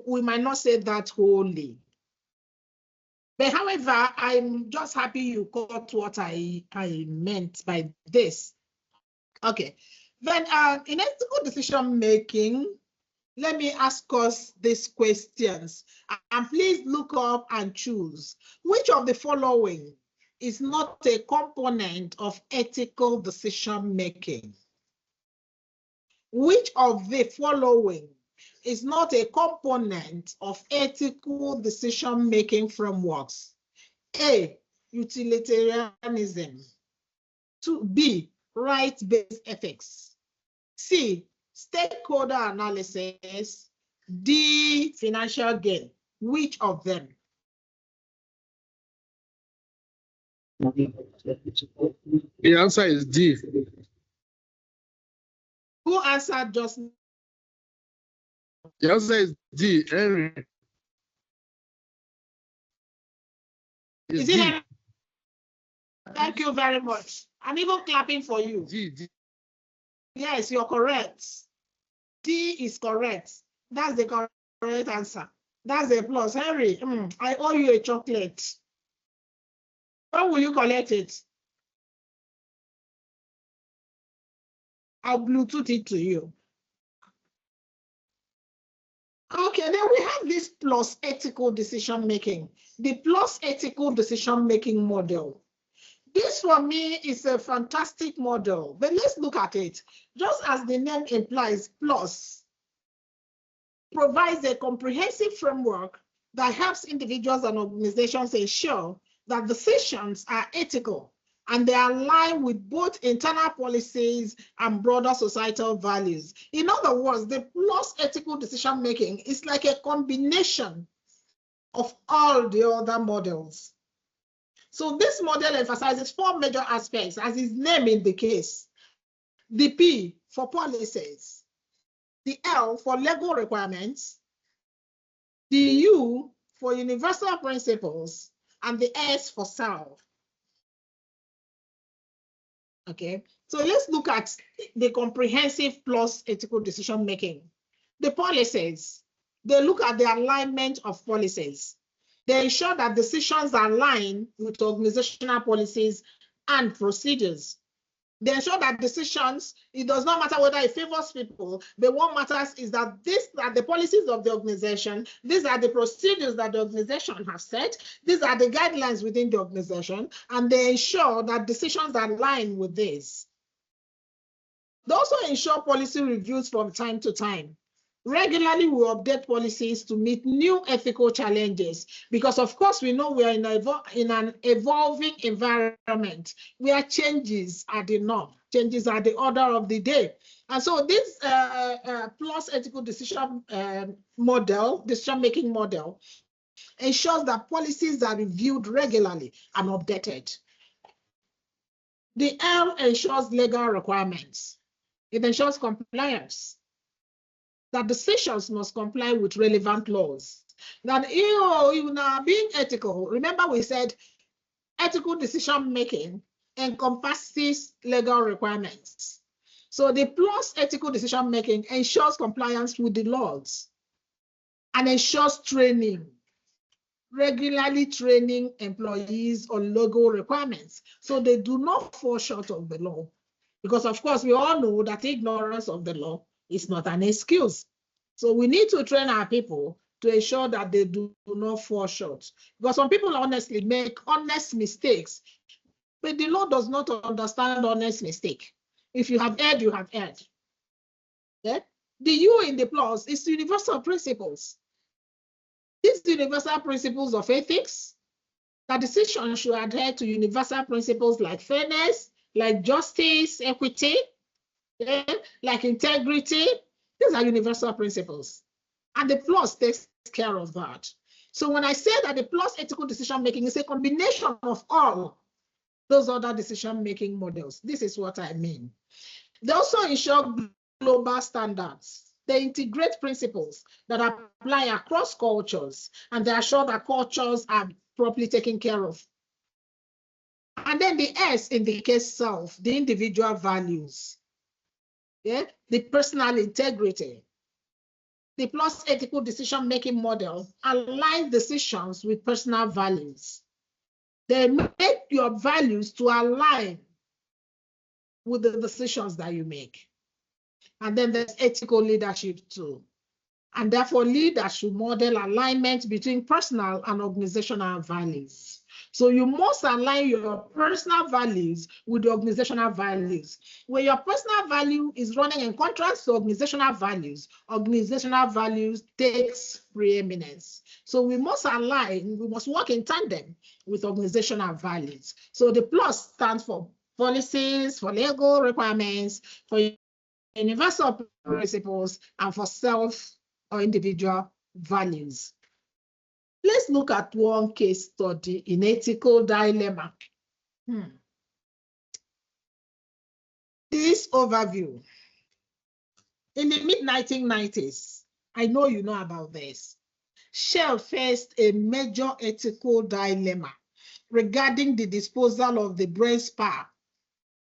we might not say that wholly. But however, I'm just happy you caught what I meant by this. Okay. Then in ethical decision making, let me ask us these questions. And please look up and choose. Which of the following is not a component of ethical decision making? Which of the following is not a component of ethical decision making frameworks? A, utilitarianism. B, right-based ethics. C, stakeholder analysis. D, financial gain. Which of them? The answer is D. Who answered just now? The answer is D, Henry. Is it Henry? Thank you very much. I'm even clapping for you. D. Yes, you're correct. D is correct. That's the correct answer. That's a plus. Henry, I owe you a chocolate. When will you collect it? I'll Bluetooth it to you. Okay, then we have this plus ethical decision making. The plus ethical decision making model. This for me is a fantastic model, but let's look at it. Just as the name implies, plus provides a comprehensive framework that helps individuals and organizations ensure that decisions are ethical and they align with both internal policies and broader societal values. In other words, the PLUS ethical decision making is like a combination of all the other models. So this model emphasizes 4 major aspects, as its name indicates. The P for policies, the L for legal requirements, the U for universal principles, and the S for self. Okay, so let's look at the comprehensive PLUS ethical decision making. The policies, they look at the alignment of policies. They ensure that decisions align with organizational policies and procedures. They ensure that decisions, it does not matter whether it favors people, but what matters is that these are the policies of the organization, these are the procedures that the organization has set, these are the guidelines within the organization, and they ensure that decisions align with this. They also ensure policy reviews from time to time. Regularly, we update policies to meet new ethical challenges because, of course, we know we are in an evolving environment where changes are the norm, changes are the order of the day. And so this PLUS ethical decision-making model ensures that policies are reviewed regularly and updated. The L ensures legal requirements. It ensures compliance, that decisions must comply with relevant laws. That being ethical, remember we said ethical decision-making encompasses legal requirements. So the PLUS ethical decision-making ensures compliance with the laws and ensures training, regularly training employees on legal requirements so they do not fall short of the law. Because of course, we all know that ignorance of the law is not an excuse. So we need to train our people to ensure that they do not fall short. Because some people honestly make honest mistakes, but the law does not understand honest mistake. If you have erred, you have erred. Yeah? The U in the PLUS is universal principles. These universal principles of ethics, that decisions should adhere to universal principles like fairness, like justice, equity, yeah, like integrity. These are universal principles. And the PLUS takes care of that. So when I say that the PLUS ethical decision-making is a combination of all those other decision-making models, this is what I mean. They also ensure global standards. They integrate principles that apply across cultures, and they assure that cultures are properly taken care of. And then the S indicates self, the individual values, yeah, the personal integrity. The PLUS ethical decision-making model aligns decisions with personal values. They make your values to align with the decisions that you make. And then there's ethical leadership too. And therefore, leaders should model alignment between personal and organizational values. So you must align your personal values with the organizational values. When your personal value is running in contrast to organizational values takes preeminence. So we must align, we must work in tandem with organizational values. So the PLUS stands for policies, for legal requirements, for universal principles, and for self or individual values. Let's look at one case study in ethical dilemma. This overview. In the mid-1990s, I know you know about this, Shell faced a major ethical dilemma regarding the disposal of the Brent Spar,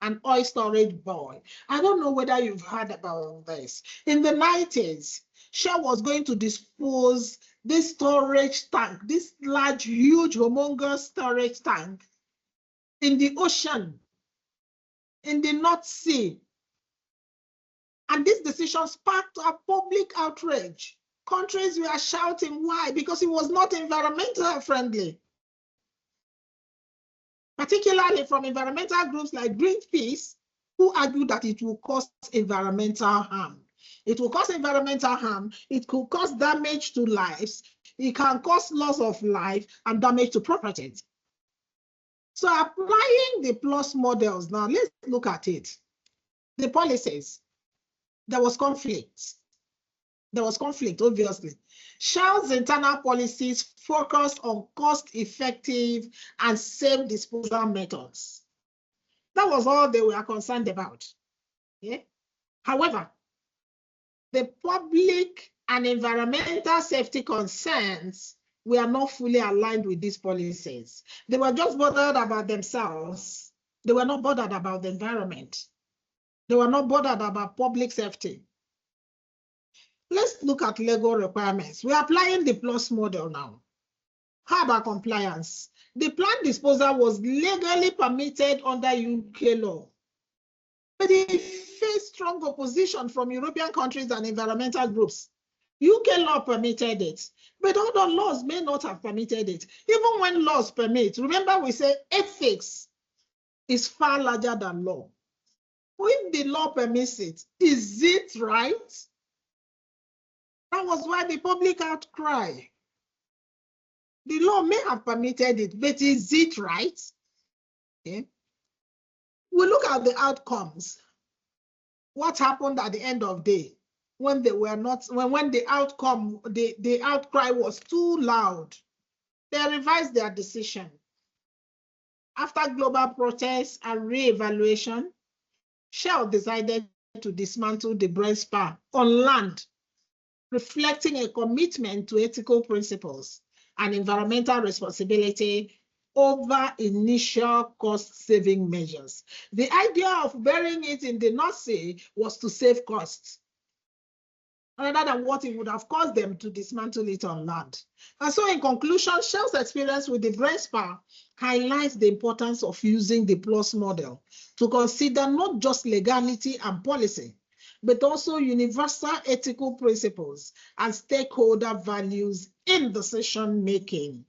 an oil storage buoy. I don't know whether you've heard about this. In the 90s, Shell was going to dispose this storage tank, this large, huge, humongous storage tank in the ocean, in the North Sea. And this decision sparked a public outrage. Countries were shouting, why? Because it was not environmental friendly. Particularly from environmental groups like Greenpeace, who argued that it will cause environmental harm. It will cause environmental harm. It could cause damage to lives. It can cause loss of life and damage to property. So applying the plus models, now let's look at it. The policies, there was conflict. There was conflict, obviously. Shell's internal policies focused on cost-effective and safe disposal methods. That was all they were concerned about. Yeah? However, the public and environmental safety concerns were not fully aligned with these policies. They were just bothered about themselves. They were not bothered about the environment. They were not bothered about public safety. Let's look at legal requirements. We're applying the plus model now. How about compliance? The planned disposal was legally permitted under UK law, but it faced strong opposition from European countries and environmental groups. UK law permitted it, but other laws may not have permitted it. Even when laws permit, remember we say ethics is far larger than law. If the law permits it, is it right? That was why the public outcry. The law may have permitted it, but is it right? Okay. We look at the outcomes. What happened at the end of the day when they were not, when the outcome, the outcry was too loud? They revised their decision. After global protests and re-evaluation, Shell decided to dismantle the Brent Spar on land, reflecting a commitment to ethical principles and environmental responsibility over initial cost-saving measures. The idea of burying it in the North Sea was to save costs, rather than what it would have cost them to dismantle it on land. And so in conclusion, Shell's experience with the Brent Spar highlights the importance of using the plus model to consider not just legality and policy, but also universal ethical principles and stakeholder values in decision-making.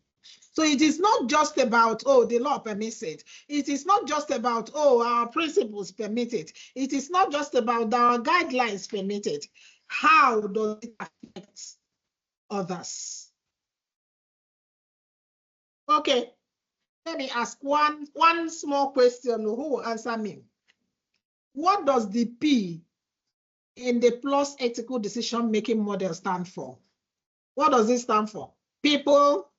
So it is not just about, oh, the law permits it. It is not just about, oh, our principles permit it. It is not just about our guidelines permit it. How does it affect others? Okay, let me ask one small question. Who will answer me? What does the P in the plus ethical decision-making model stand for? What does it stand for? People,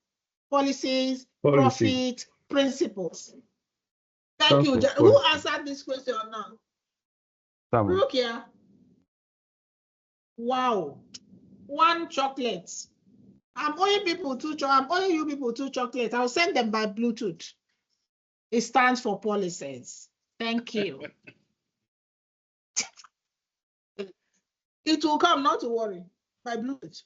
policies, profit, principles. Thank you. Who answered this question now? Rukia. Wow. 1 chocolate. I'm owing people 2 I'm owing you people 2 chocolates. I'll send them by Bluetooth. It stands for policies. Thank you. It will come, not to worry, by Bluetooth.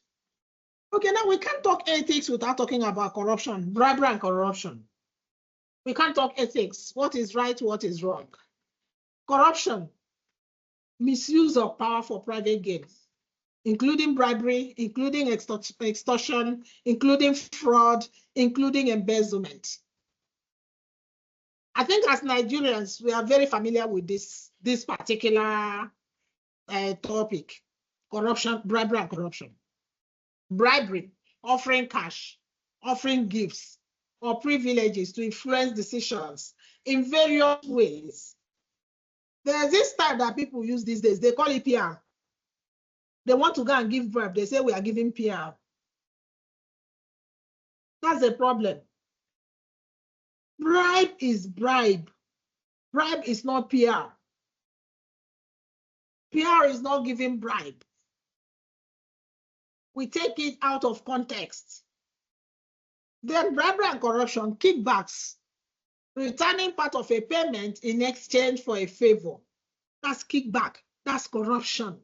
Okay, now we can't talk ethics without talking about corruption, bribery and corruption. We can't talk ethics. What is right, what is wrong? Corruption, misuse of power for private gain, including bribery, including extortion, including fraud, including embezzlement. I think as Nigerians, we are very familiar with this particular topic, corruption, bribery and corruption. Bribery, offering cash, offering gifts or privileges to influence decisions in various ways. There's this type that people use these days, they call it PR. They want to go and give bribe, they say we are giving PR. That's the problem. Bribe is bribe. Bribe is not PR. PR is not giving bribe. We take it out of context. Then bribery and corruption, kickbacks, returning part of a payment in exchange for a favor. That's kickback, that's corruption.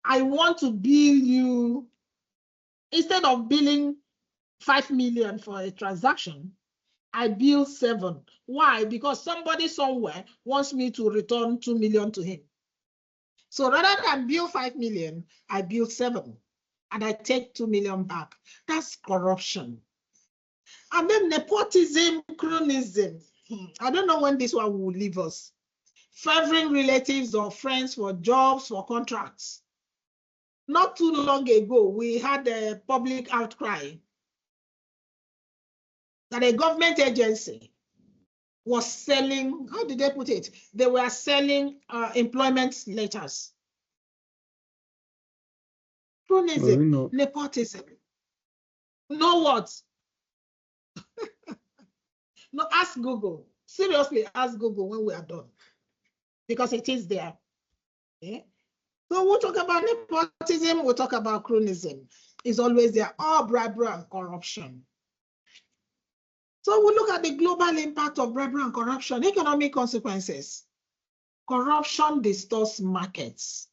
I want to bill you, instead of billing 5 million for a transaction, I bill 7. Why? Because somebody somewhere wants me to return 2 million to him. So rather than bill 5 million, I bill 7 and I take 2 million back. That's corruption. And then nepotism, cronyism. I don't know when this one will leave us. favoring relatives or friends for jobs, for contracts. Not too long ago, we had a public outcry that a government agency was selling, how did they put it? They were selling employment letters. Cronyism, nepotism. Know what? No, ask Google. Seriously, ask Google when we are done. Because it is there. Okay? So we'll talk about nepotism, we'll talk about cronyism. It's always there, all bribery and corruption. So we'll look at the global impact of bribery and corruption, economic consequences. Corruption distorts markets.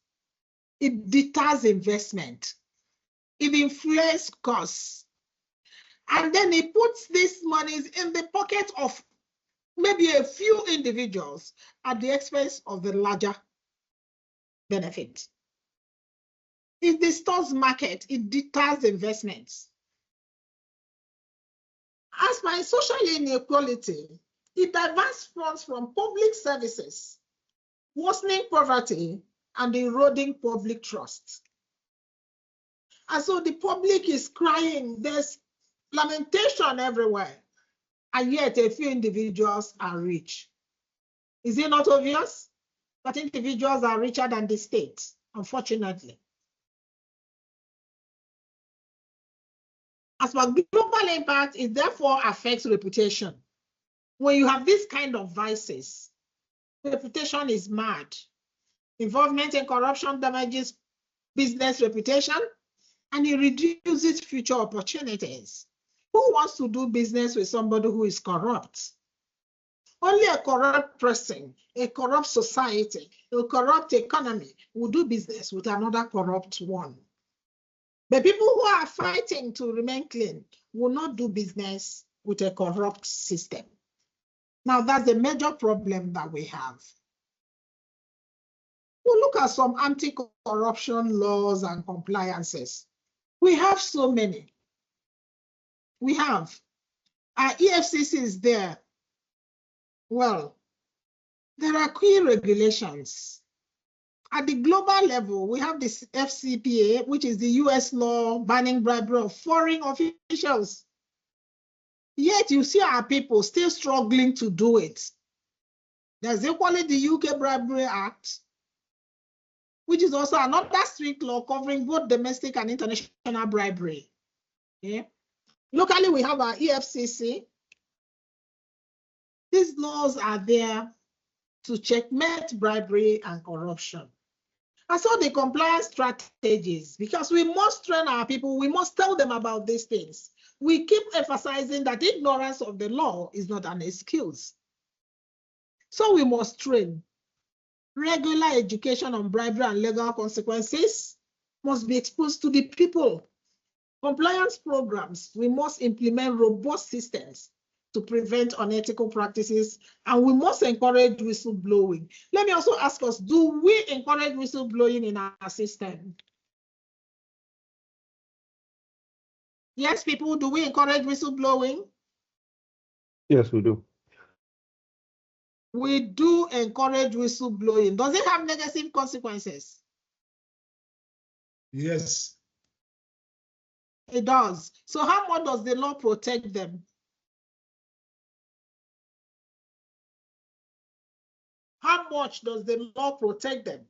It deters investment. It inflates costs. And then it puts these monies in the pocket of maybe a few individuals at the expense of the larger benefit. It distorts market. It deters investments. As for social inequality, it diverts funds from public services, worsening poverty and eroding public trust. And so the public is crying, there's lamentation everywhere, and yet a few individuals are rich. Is it not obvious that individuals are richer than the state, unfortunately? As for global impact, it therefore affects reputation. When you have this kind of vices, reputation is mad. Involvement in corruption damages business reputation and it reduces future opportunities. Who wants to do business with somebody who is corrupt? Only a corrupt person, a corrupt society, a corrupt economy will do business with another corrupt one. The people who are fighting to remain clean will not do business with a corrupt system. Now, that's a major problem that we have. We'll look at some anti-corruption laws and compliances. We have so many. We have. Our EFCC is there. Well, there are key regulations. At the global level, we have this FCPA, which is the US law banning bribery of foreign officials. Yet you see our people still struggling to do it. There's equally the UK Bribery Act, which is also another strict law covering both domestic and international bribery. Okay? Locally, we have our EFCC. These laws are there to checkmate bribery and corruption. And so the compliance strategies, because we must train our people, we must tell them about these things. We keep emphasizing that ignorance of the law is not an excuse. So we must train. Regular education on bribery and legal consequences must be exposed to the people. Compliance programs, we must implement robust systems to prevent unethical practices, and we must encourage whistleblowing. Let me also ask us, do we encourage whistleblowing in our system? Yes, people, do we encourage whistleblowing? Yes, we do. We do encourage whistleblowing. Does it have negative consequences? Yes. It does. So how much does the law protect them? How much does the law protect them?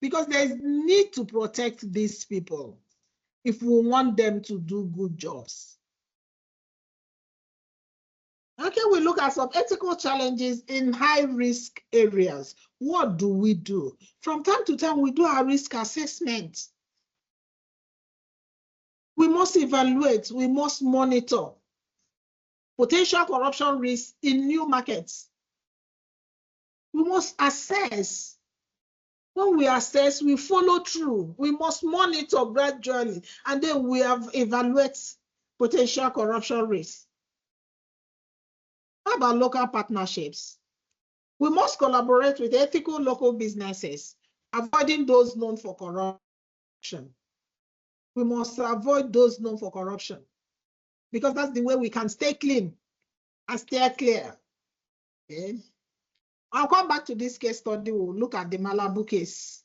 Because there is need to protect these people if we want them to do good jobs. Okay, we look at some ethical challenges in high-risk areas. What do we do? From time to time, we do our risk assessment. We must evaluate, we must monitor potential corruption risks in new markets. We must assess. When we assess, we follow through. We must monitor gradually, and then we evaluate potential corruption risks. How about local partnerships? We must collaborate with ethical local businesses, avoiding those known for corruption. We must avoid those known for corruption because that's the way we can stay clean and stay clear. Okay? I'll come back to this case study. We'll look at the Malabu case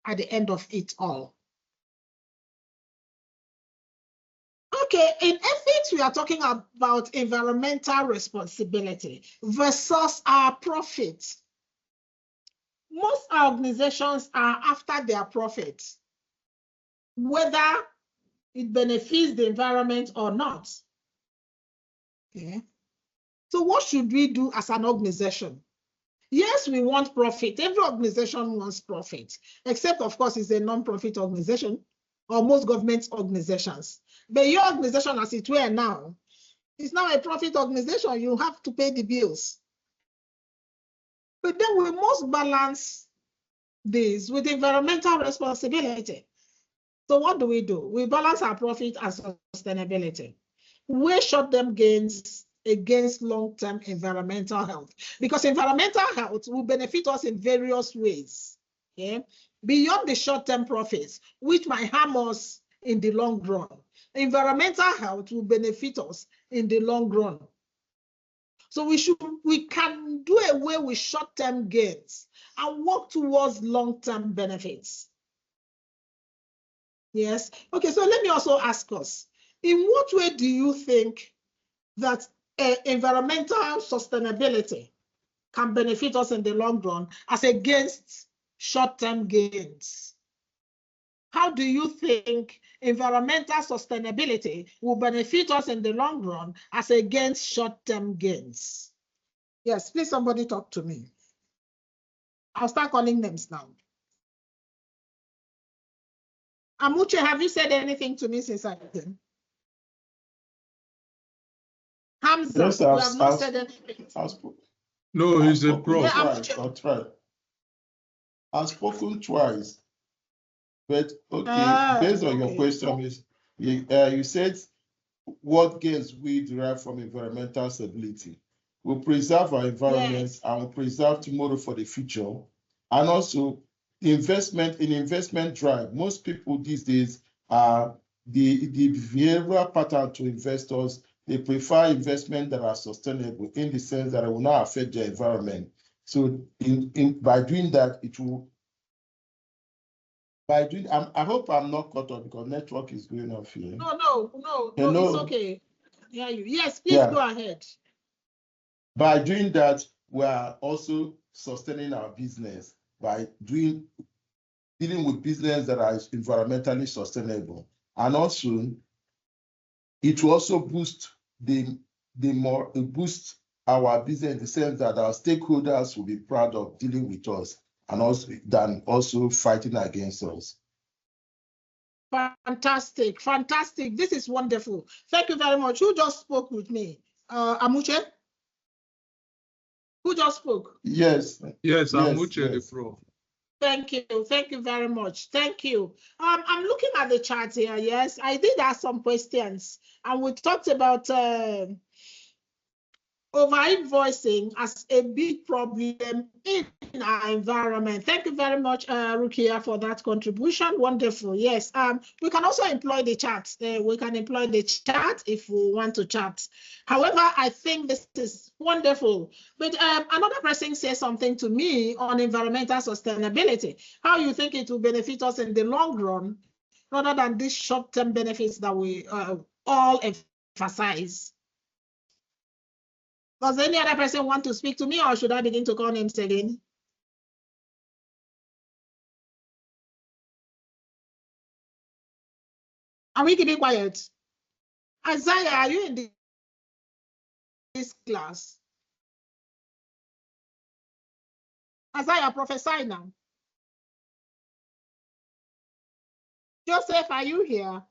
at the end of it all. Okay, in ethics, we are talking about environmental responsibility versus our profit. Most organizations are after their profit, whether it benefits the environment or not. Okay. So what should we do as an organization? Yes, we want profit. Every organization wants profit, except, of course, it's a non-profit organization or most government organizations. But your organization, as it were now, is now a profit organization. You have to pay the bills. But then we must balance this with environmental responsibility. So what do? We balance our profit and sustainability. We short-term gains against long-term environmental health, because environmental health will benefit us in various ways, okay? Beyond the short-term profits, which might harm us in the long run. Environmental health will benefit us in the long run. So we can do away with short-term gains and work towards long-term benefits. Yes. Okay, so let me also ask us, in what way do you think that environmental sustainability can benefit us in the long run as against short-term gains? How do you think environmental sustainability will benefit us in the long run as against short-term gains? Yes, please, somebody talk to me. I'll start calling names now. Amuche, have you said anything to me since I came? Hamza, Yes, you have not said anything. No, he's a pro. Yeah, Twice, I'll try. I've spoken twice, but okay, based on your question, is you said what gains we derive from environmental stability. We preserve our environment, yes, and we preserve tomorrow for the future, and also investment drive. Most people these days are the behavioral pattern to investors. They prefer investment that are sustainable in the sense that it will not affect their environment. So by doing that, it will. I hope I'm not cut off because network is going off here. No, it's okay. Yeah, yes, please, go ahead. By doing that, we are also sustaining our business by dealing with business that are environmentally sustainable, and also it will also boost boost our business in the sense that our stakeholders will be proud of dealing with us and also fighting against us. Fantastic. This is wonderful. Thank you very much. Who just spoke with me? Amuche? Who just spoke? Yes, Amuche, yes. the pro. Thank you very much. Thank you. I'm looking at the chart here. Yes, I did ask some questions, and we talked about over-invoicing as a big problem in our environment. Thank you very much, Rukia, for that contribution. Wonderful. Yes. We can also employ the chat. We can employ the chat if we want to chat. However, I think this is wonderful. But another person says something to me on environmental sustainability. How you think it will benefit us in the long run, rather than these short-term benefits that we all emphasize. Does any other person want to speak to me, or should I begin to call names again? Are we keeping quiet? Isaiah, are you in this class? Isaiah, prophesy now. Joseph, are you here?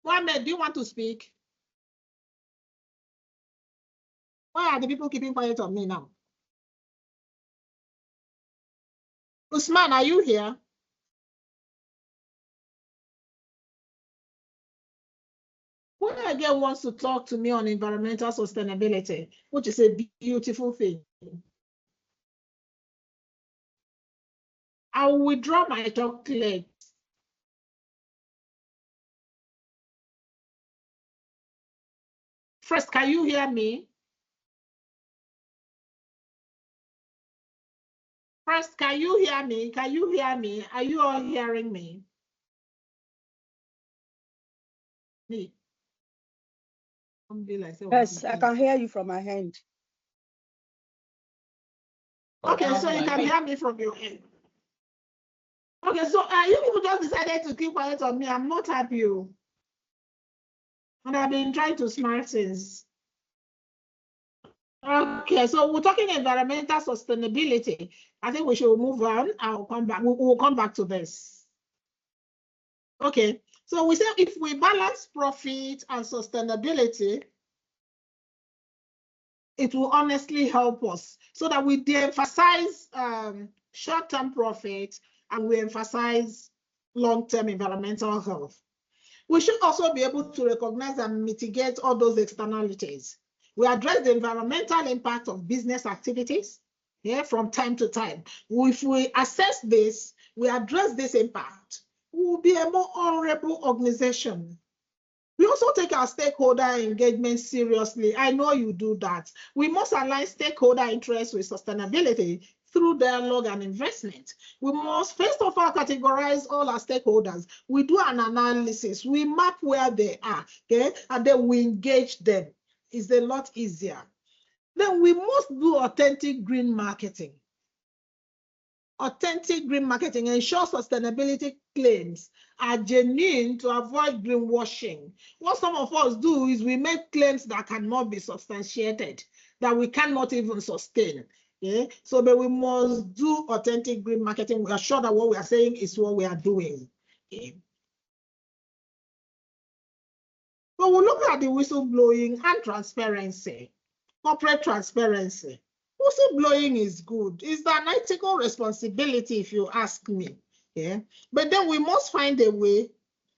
Mohammed, do you want to speak? Why are the people keeping quiet on me now? Usman, are you here? Who again wants to talk to me on environmental sustainability, which is a beautiful thing? I will withdraw my chocolate. First, can you hear me? First, can you hear me? Can you hear me? Are you all hearing me? Me. Yes, I can hear you from my hand. Okay, so you can hear me from your end. Okay, so you people just decided to keep quiet on me. I'm not happy. And I've been trying to smile since. Okay, so we're talking environmental sustainability. I think we should move on. I'll come back. We'll come back to this. Okay, so we say if we balance profit and sustainability, it will honestly help us so that we de-emphasize short-term profit and we emphasize long-term environmental health. We should also be able to recognize and mitigate all those externalities. We address the environmental impact of business activities from time to time. If we assess this, we address this impact, we will be a more honorable organization. We also take our stakeholder engagement seriously. I know you do that. We must align stakeholder interests with sustainability through dialogue and investment. We must first of all categorize all our stakeholders. We do an analysis. We map where they are, okay? And then we engage them. It's a lot easier. Then we must do authentic green marketing. Authentic green marketing ensures sustainability claims are genuine to avoid greenwashing. What some of us do is we make claims that cannot be substantiated, that we cannot even sustain. Okay? So but we must do authentic green marketing. We are sure that what we are saying is what we are doing. Okay? So we'll look at the whistleblowing and transparency, corporate transparency. Whistleblowing is good. It's an ethical responsibility, if you ask me. Yeah? But then we must find a way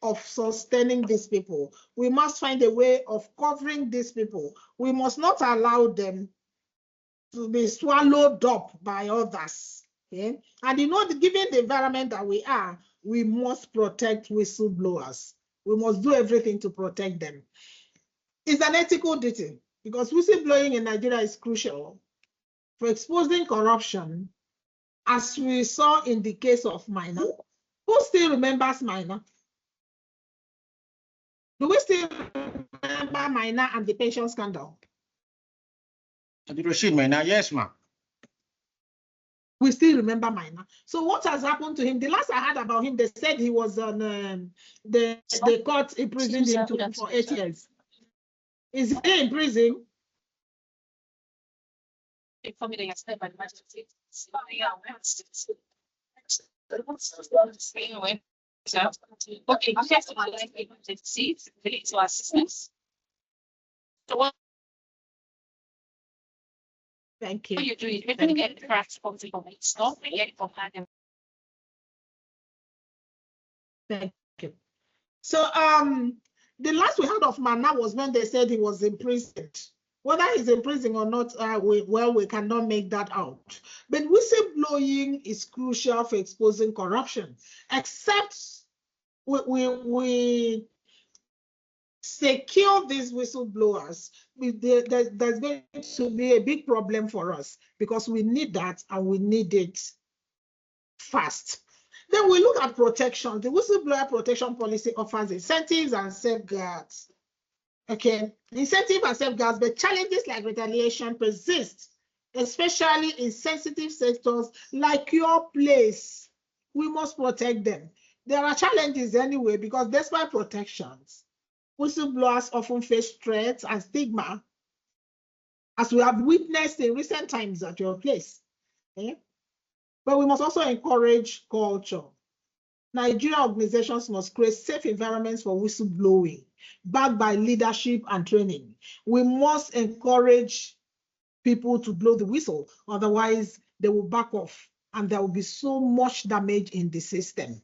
of sustaining these people. We must find a way of covering these people. We must not allow them to be swallowed up by others. Okay? And you know, given the environment that we are, we must protect whistleblowers. We must do everything to protect them. It's an ethical duty because whistleblowing in Nigeria is crucial for exposing corruption, as we saw in the case of Minor. Who still remembers Minor? Do we still remember Minor and the pension scandal? Yes, ma'am. We still remember Minor. So what has happened to him? The last I heard about him, they said he was on the court imprisoned him for 8 years. Is he in prison? Okay, to assistance. So what Thank you. you do is we're going to get the correct possible stuff and get it from them. Thank you. So the last we heard of Mana was when they said he was imprisoned. Whether he's in prison or not, we cannot make that out. But whistleblowing is crucial for exposing corruption, except we secure these whistleblowers. There's going to be a big problem for us because we need that and we need it fast. Then we look at protection. The whistleblower protection policy offers incentives and safeguards. Okay, incentive and safeguards, but challenges like retaliation persist, especially in sensitive sectors like your place. We must protect them. There are challenges anyway, because despite protections, whistleblowers often face threats and stigma, as we have witnessed in recent times at your place. Okay? But we must also encourage culture. Nigeria organizations must create safe environments for whistleblowing, backed by leadership and training. We must encourage people to blow the whistle, otherwise they will back off and there will be so much damage in the system.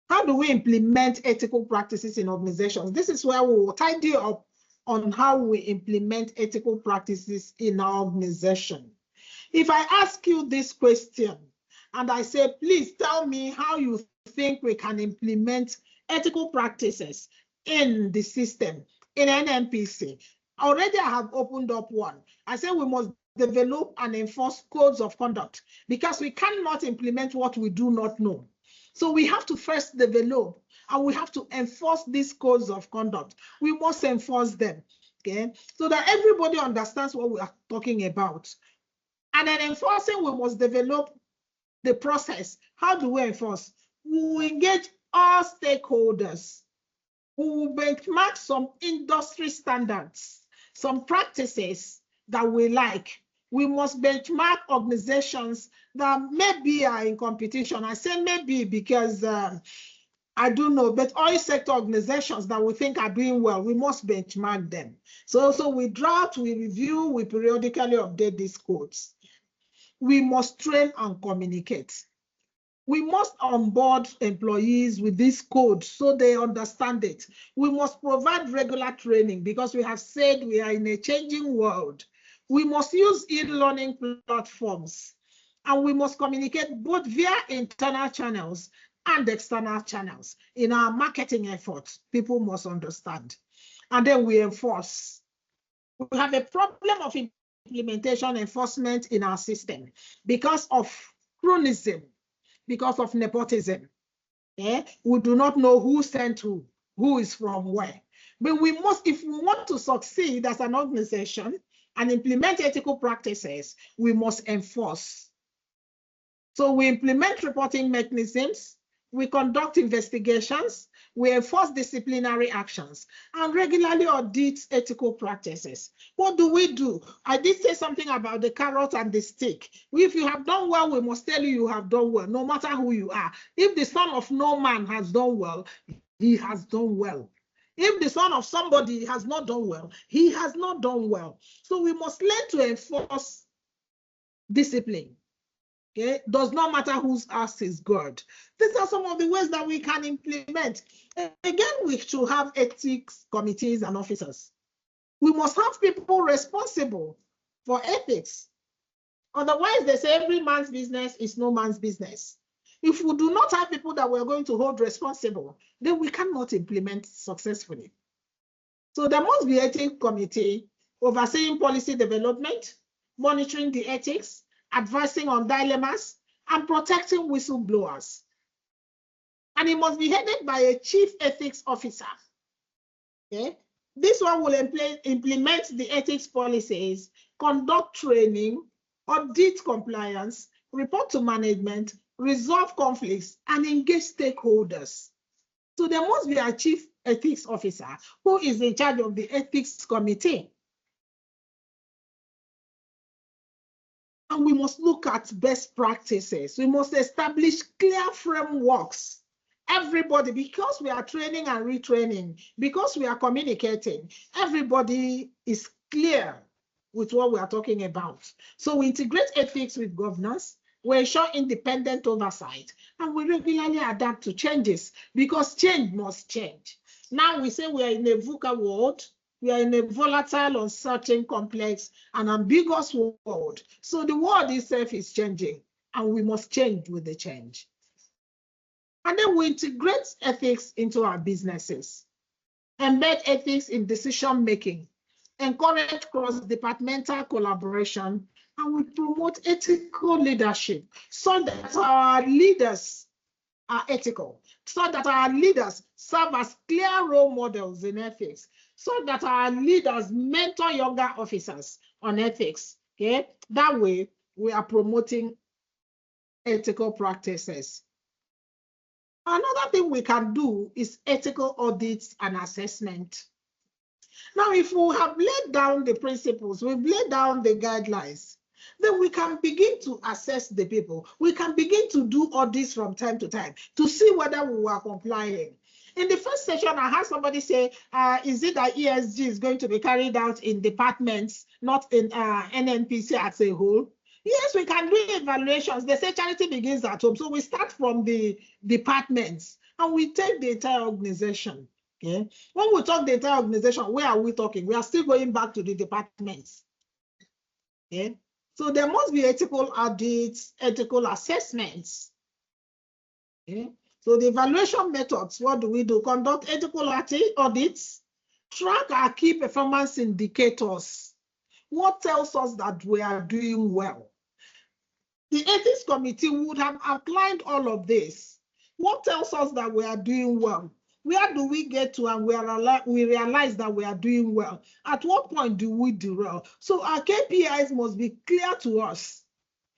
How do we implement ethical practices in organizations? This is where we will tidy up on how we implement ethical practices in our organization. If I ask you this question, and I say, please tell me how you think we can implement ethical practices in the system, in NNPC. Already I have opened up one. I say we must develop and enforce codes of conduct because we cannot implement what we do not know. So we have to first develop and we have to enforce these codes of conduct. We must enforce them, okay? So that everybody understands what we are talking about. And then enforcing, we must develop the process. How do we enforce? We will engage all stakeholders. We will benchmark some industry standards, some practices that we like. We must benchmark organizations that maybe are in competition. I say maybe because I don't know, but oil sector organizations that we think are doing well, we must benchmark them. So we draft, we review, we periodically update these codes. We must train and communicate. We must onboard employees with this code so they understand it. We must provide regular training because we have said we are in a changing world. We must use e-learning platforms and we must communicate both via internal channels and external channels. In our marketing efforts, people must understand. And then we enforce. We have a problem of implementation enforcement in our system because of chronism, because of nepotism. We do not know who sent who is from where. But we must, if we want to succeed as an organization and implement ethical practices, we must enforce. So we implement reporting mechanisms, we conduct investigations, we enforce disciplinary actions, and regularly audit ethical practices. What do? I did say something about the carrot and the stick. If you have done well, we must tell you have done well, no matter who you are. If the son of no man has done well, he has done well. If the son of somebody has not done well, he has not done well. So we must learn to enforce discipline. Okay, does not matter whose ass is God. These are some of the ways that we can implement. Again, we should have ethics committees and officers. We must have people responsible for ethics. Otherwise, they say every man's business is no man's business. If we do not have people that we're going to hold responsible, then we cannot implement successfully. So there must be an ethics committee overseeing policy development, monitoring the ethics, advising on dilemmas, and protecting whistleblowers. And it must be headed by a chief ethics officer. Okay? This one will implement the ethics policies, conduct training, audit compliance, report to management, resolve conflicts, and engage stakeholders. So there must be a chief ethics officer who is in charge of the ethics committee. And we must look at best practices. We must establish clear frameworks. Everybody, because we are training and retraining, because we are communicating, everybody is clear with what we are talking about. So we integrate ethics with governance, we ensure independent oversight, and we regularly adapt to changes because change must change. Now we say we are in a VUCA world. We are in a volatile, uncertain, complex, and ambiguous world. So the world itself is changing, and we must change with the change. And then we integrate ethics into our businesses, embed ethics in decision-making, encourage cross-departmental collaboration, and we promote ethical leadership so that our leaders are ethical, so that our leaders serve as clear role models in ethics, so that our leaders mentor younger officers on ethics. Okay, that way we are promoting ethical practices. Another thing we can do is ethical audits and assessment. Now, if we have laid down the principles, we've laid down the guidelines, then we can begin to assess the people. We can begin to do audits from time to time to see whether we are complying. In the first session, I had somebody say, is it that ESG is going to be carried out in departments, not in NNPC as a whole? Yes, we can do evaluations. They say charity begins at home. So we start from the departments and we take the entire organization. Okay. When we talk the entire organization, where are we talking? We are still going back to the departments. Okay. So there must be ethical audits, ethical assessments. Okay. So the evaluation methods, what do? Conduct ethical audits track our key performance indicators. What tells us that we are doing well? The ethics committee would have outlined all of this. What tells us that we are doing well? Where do we get to and we realize that we are doing well? At what point do we derail? So our KPIs must be clear to us.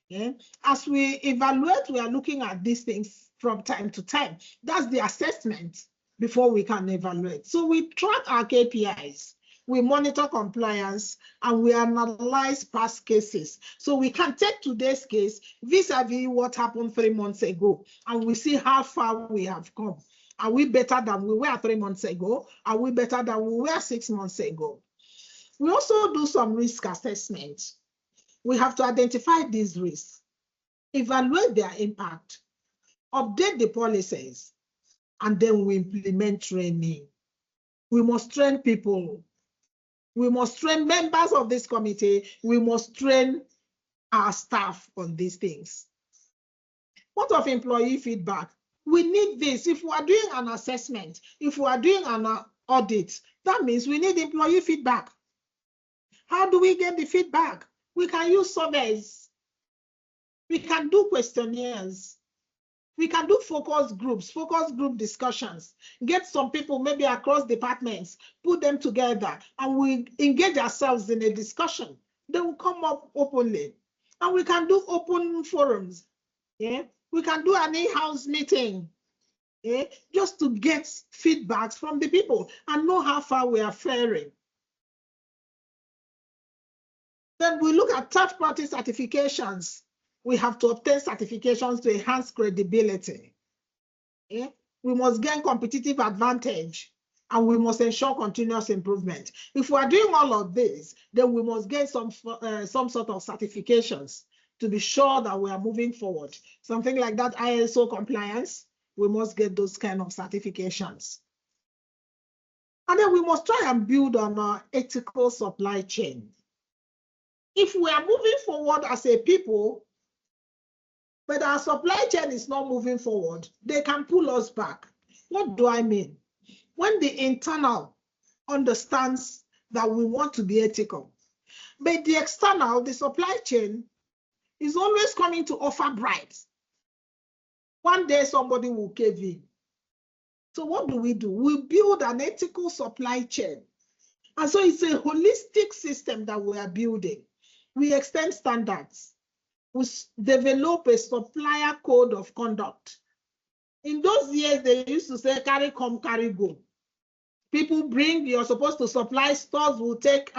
Yeah? As we evaluate, we are looking at these things from time to time. That's the assessment before we can evaluate. So we track our KPIs. We monitor compliance, and we analyze past cases. So we can take today's case vis-a-vis what happened 3 months ago, and we see how far we have come. Are we better than we were 3 months ago? Are we better than we were 6 months ago? We also do some risk assessment. We have to identify these risks, evaluate their impact, update the policies, and then we implement training. We must train people. We must train members of this committee. We must train our staff on these things. What of employee feedback? We need this. If we are doing an assessment, if we are doing an audit, that means we need employee feedback. How do we get the feedback? We can use surveys. We can do questionnaires. We can do focus group discussions, get some people maybe across departments, put them together, and we engage ourselves in a discussion. They will come up openly. And we can do open forums. Yeah? We can do an in-house meeting, yeah? Just to get feedbacks from the people and know how far we are faring. Then we look at third-party certifications. We have to obtain certifications to enhance credibility. Yeah? We must gain competitive advantage, and we must ensure continuous improvement. If we are doing all of this, then we must gain some sort of certifications to be sure that we are moving forward. Something like that ISO compliance, we must get those kind of certifications. And then we must try and build on our ethical supply chain. If we are moving forward as a people, but our supply chain is not moving forward, they can pull us back. What do I mean? When the internal understands that we want to be ethical, but the external, the supply chain, is always coming to offer bribes. One day somebody will cave in. So what do? We build an ethical supply chain. And so it's a holistic system that we are building. We extend standards. We develop a supplier code of conduct. In those years, they used to say, carry come, carry go. People bring, you're supposed to supply, stores will take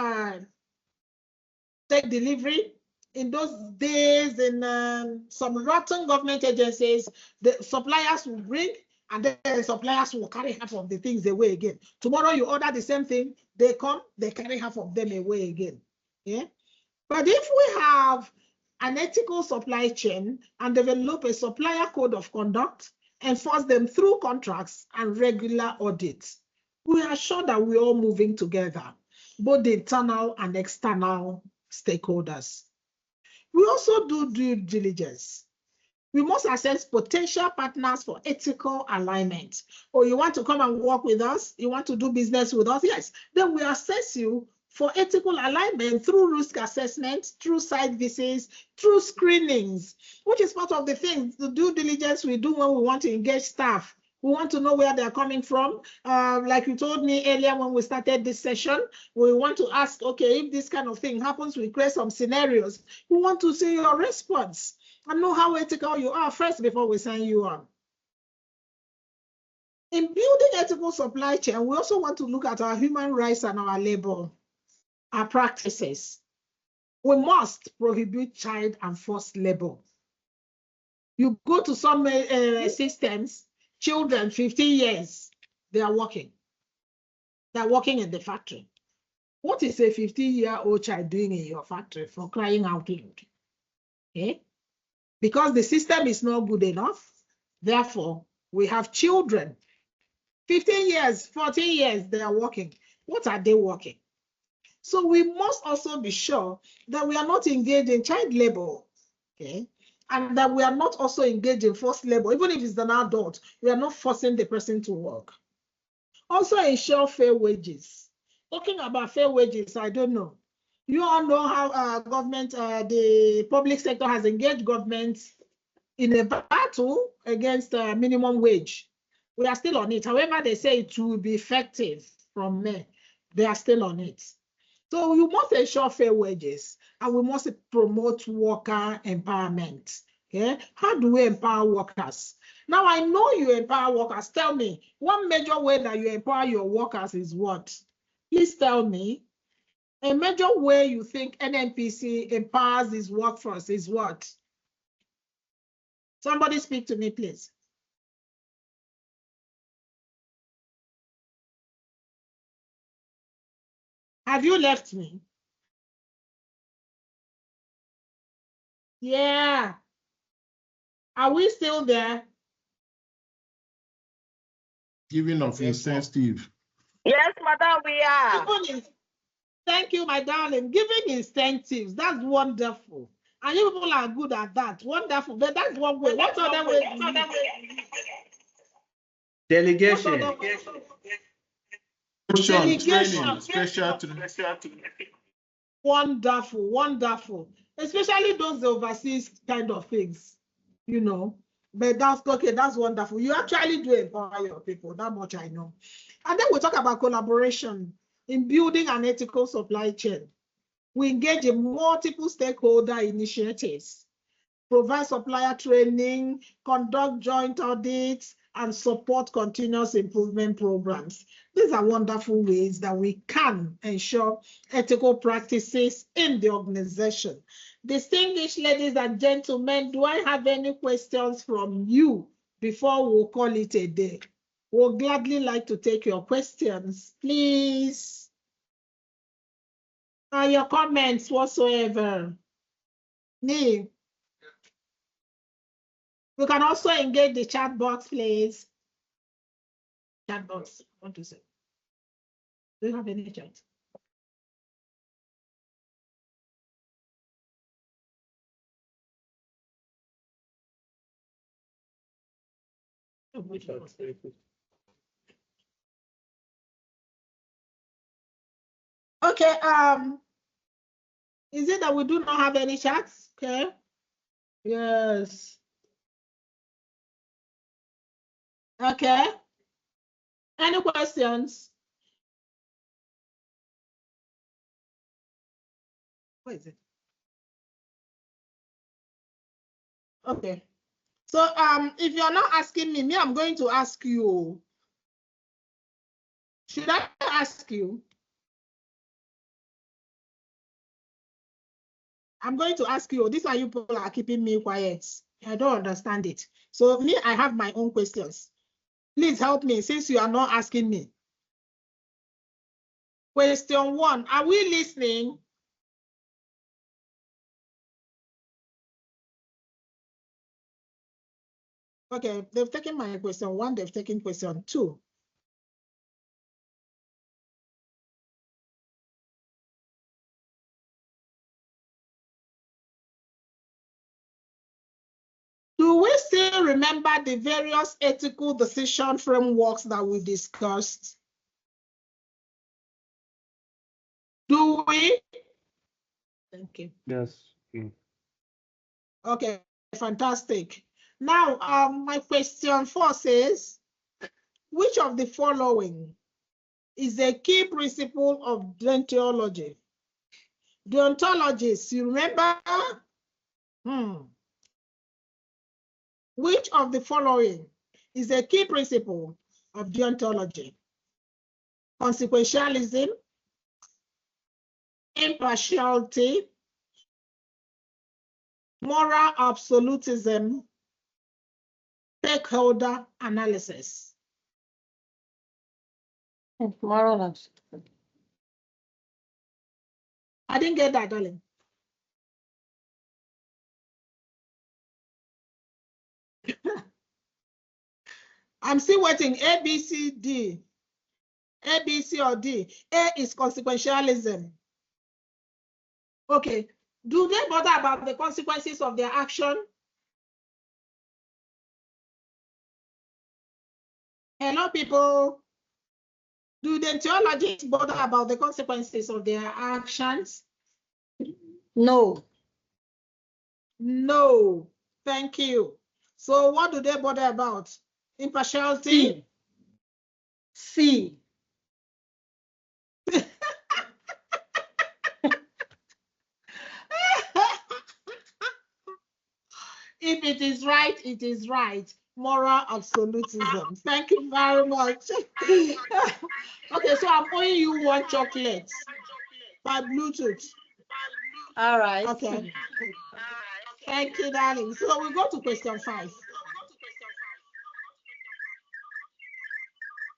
delivery. In those days, in some rotten government agencies, the suppliers will bring, and then the suppliers will carry half of the things away again. Tomorrow you order the same thing, they come, they carry half of them away again. Yeah? But if we have an ethical supply chain and develop a supplier code of conduct, enforce them through contracts and regular audits, we are sure that we're all moving together, both the internal and external stakeholders. We also do due diligence. We must assess potential partners for ethical alignment. Or you want to come and work with us? You want to do business with us? Yes. Then we assess you for ethical alignment through risk assessment, through site visits, through screenings, which is part of the thing, the due diligence we do when we want to engage staff. We want to know where they're coming from. Like you told me earlier when we started this session, we want to ask, okay, if this kind of thing happens, we create some scenarios. We want to see your response and know how ethical you are first before we sign you on. In building ethical supply chain, we also want to look at our human rights and our labor, our practices. We must prohibit child and forced labor. You go to some systems, children, 15 years, they are working. They're working in the factory. What is a 15-year-old child doing in your factory for crying out loud? Okay? Because the system is not good enough, therefore, we have children, 15 years, 14 years, they are working. What are they working? So we must also be sure that we are not engaged in child labor, okay? And that we are not also engaged in forced labor. Even if it's an adult, we are not forcing the person to work. Also ensure fair wages. Talking about fair wages, I don't know. You all know how government, the public sector has engaged government in a battle against minimum wage. We are still on it. However, they say it will be effective from May. They are still on it. So you must ensure fair wages, and we must promote worker empowerment. Okay, how do we empower workers? Now I know you empower workers. Tell me, one major way that you empower your workers is what? Please tell me. A major way you think NNPC empowers its workforce is what? Somebody speak to me, please. Have you left me? Yeah. Are we still there? Giving of incentive. Yes, madam, we are. Thank you, my darling. Giving incentives, that's wonderful. And you people are good at that. Wonderful. But that's one way. What other way? Delegation. Delegation. Special training. Wonderful, wonderful. Especially those overseas kind of things, you know. But that's okay, that's wonderful. You actually do empower your people, that much I know. And then we talk about collaboration in building an ethical supply chain. We engage in multiple stakeholder initiatives, provide supplier training, conduct joint audits, and support continuous improvement programs. These are wonderful ways that we can ensure ethical practices in the organization. Distinguished ladies and gentlemen, do I have any questions from you before we call it a day? We'll gladly like to take your questions, please. Your comments whatsoever. Nee. We can also engage the chat box, please. Chat box, what to say? Do you have any chat? Okay, is it that we do not have any chats? Okay. Yes. Okay. Any questions? What is it? Okay. So if you're not asking me, I'm going to ask you. Should I ask you? I'm going to ask you. These are you people are keeping me quiet. I don't understand it. So me, I have my own questions. Please help me since you are not asking me. Question 1, are we listening? Okay, they've taken my question 1, they've taken question 2. Do we still remember the various ethical decision frameworks that we discussed? Do we? Thank you. Yes. Okay, fantastic. Now, my question 4 says, which of the following is a key principle of deontology? Deontologists, you remember? Which of the following is a key principle of deontology? Consequentialism, impartiality, moral absolutism, stakeholder analysis. Moral absolutism. I didn't get that, darling. I'm still waiting. A, B, C, D. A, B, C, or D. A is consequentialism. Okay. Do they bother about the consequences of their action? Hello, people. Do the theologians bother about the consequences of their actions? No. No. Thank you. So what do they bother about? Impartiality? C. If it is right, it is right. Moral absolutism. Thank you very much. Okay, so I'm owing you one chocolate by Bluetooth. All right. Okay. Thank you, darling. So we go to question 5.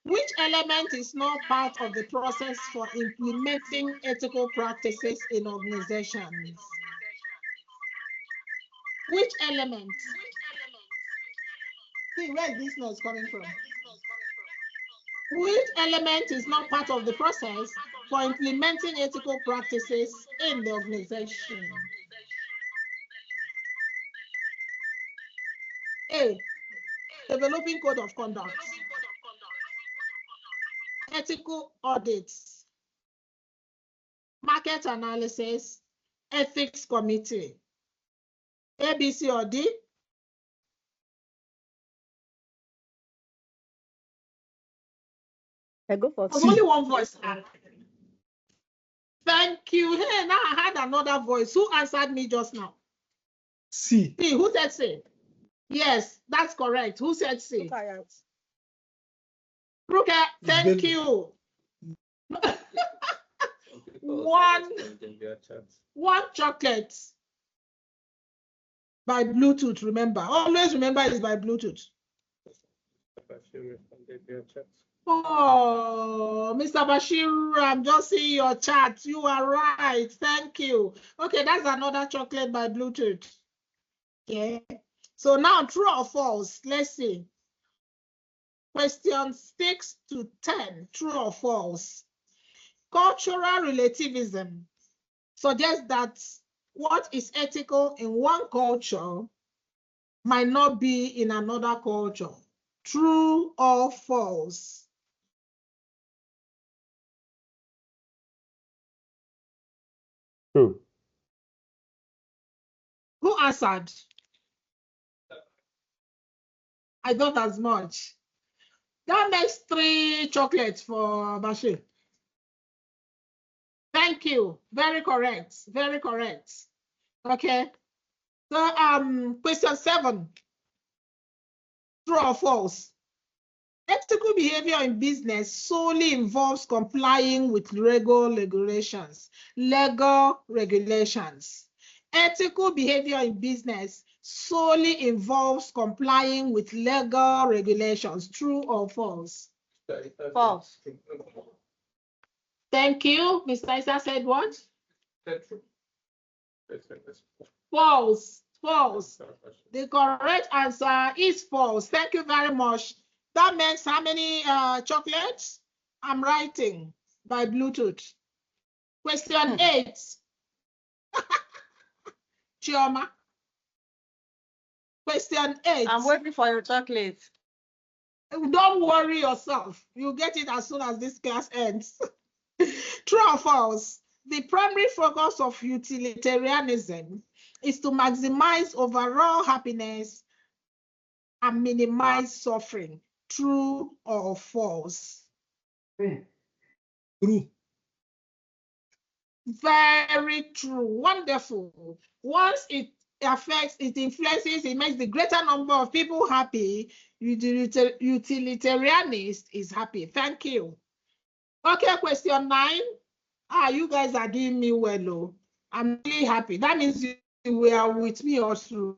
Which element is not part of the process for implementing ethical practices in organizations? Which element? See, where this noise coming from? Which element is not part of the process for implementing ethical practices in the organization? A, developing code of conduct. Ethical audits. Market analysis. Ethics committee. A, B, C, or D? I go for There's C. only one voice. Thank you. Hey, now I had another voice. Who answered me just now? C. C. Who said C? Yes, that's correct. Who said C? Ruka, thank you. One chocolate by Bluetooth, remember. Always remember it's by Bluetooth. Oh, Mr. Bashir, I'm just seeing your chat. You are right. Thank you. Okay, that's another chocolate by Bluetooth. Okay. So now true or false? Let's see. Question 6 to 10, true or false? Cultural relativism suggests that what is ethical in one culture might not be in another culture. True or false? True. Who answered? I thought as much. That makes 3 chocolates for Bashir. Thank you. Very correct. Very correct. Okay. So question 7. True or false? Ethical behavior in business solely involves complying with legal regulations. Ethical behavior in business solely involves complying with legal regulations. True or false? False. Thank you. Mr. Isa said what? False. False. The correct answer is false. Thank you very much. That means how many chocolates? I'm writing by Bluetooth. Question 8. Chioma. Question 8. I'm waiting for your chocolate. Don't worry yourself. You'll get it as soon as this class ends. True or false? The primary focus of utilitarianism is to maximize overall happiness and minimize suffering. True or false? True. Very true. Wonderful. Once it affects, it influences, it makes the greater number of people happy, utilitarianist is happy. Thank you. Okay, question 9. You guys are doing me well. I'm really happy. That means you were with me also.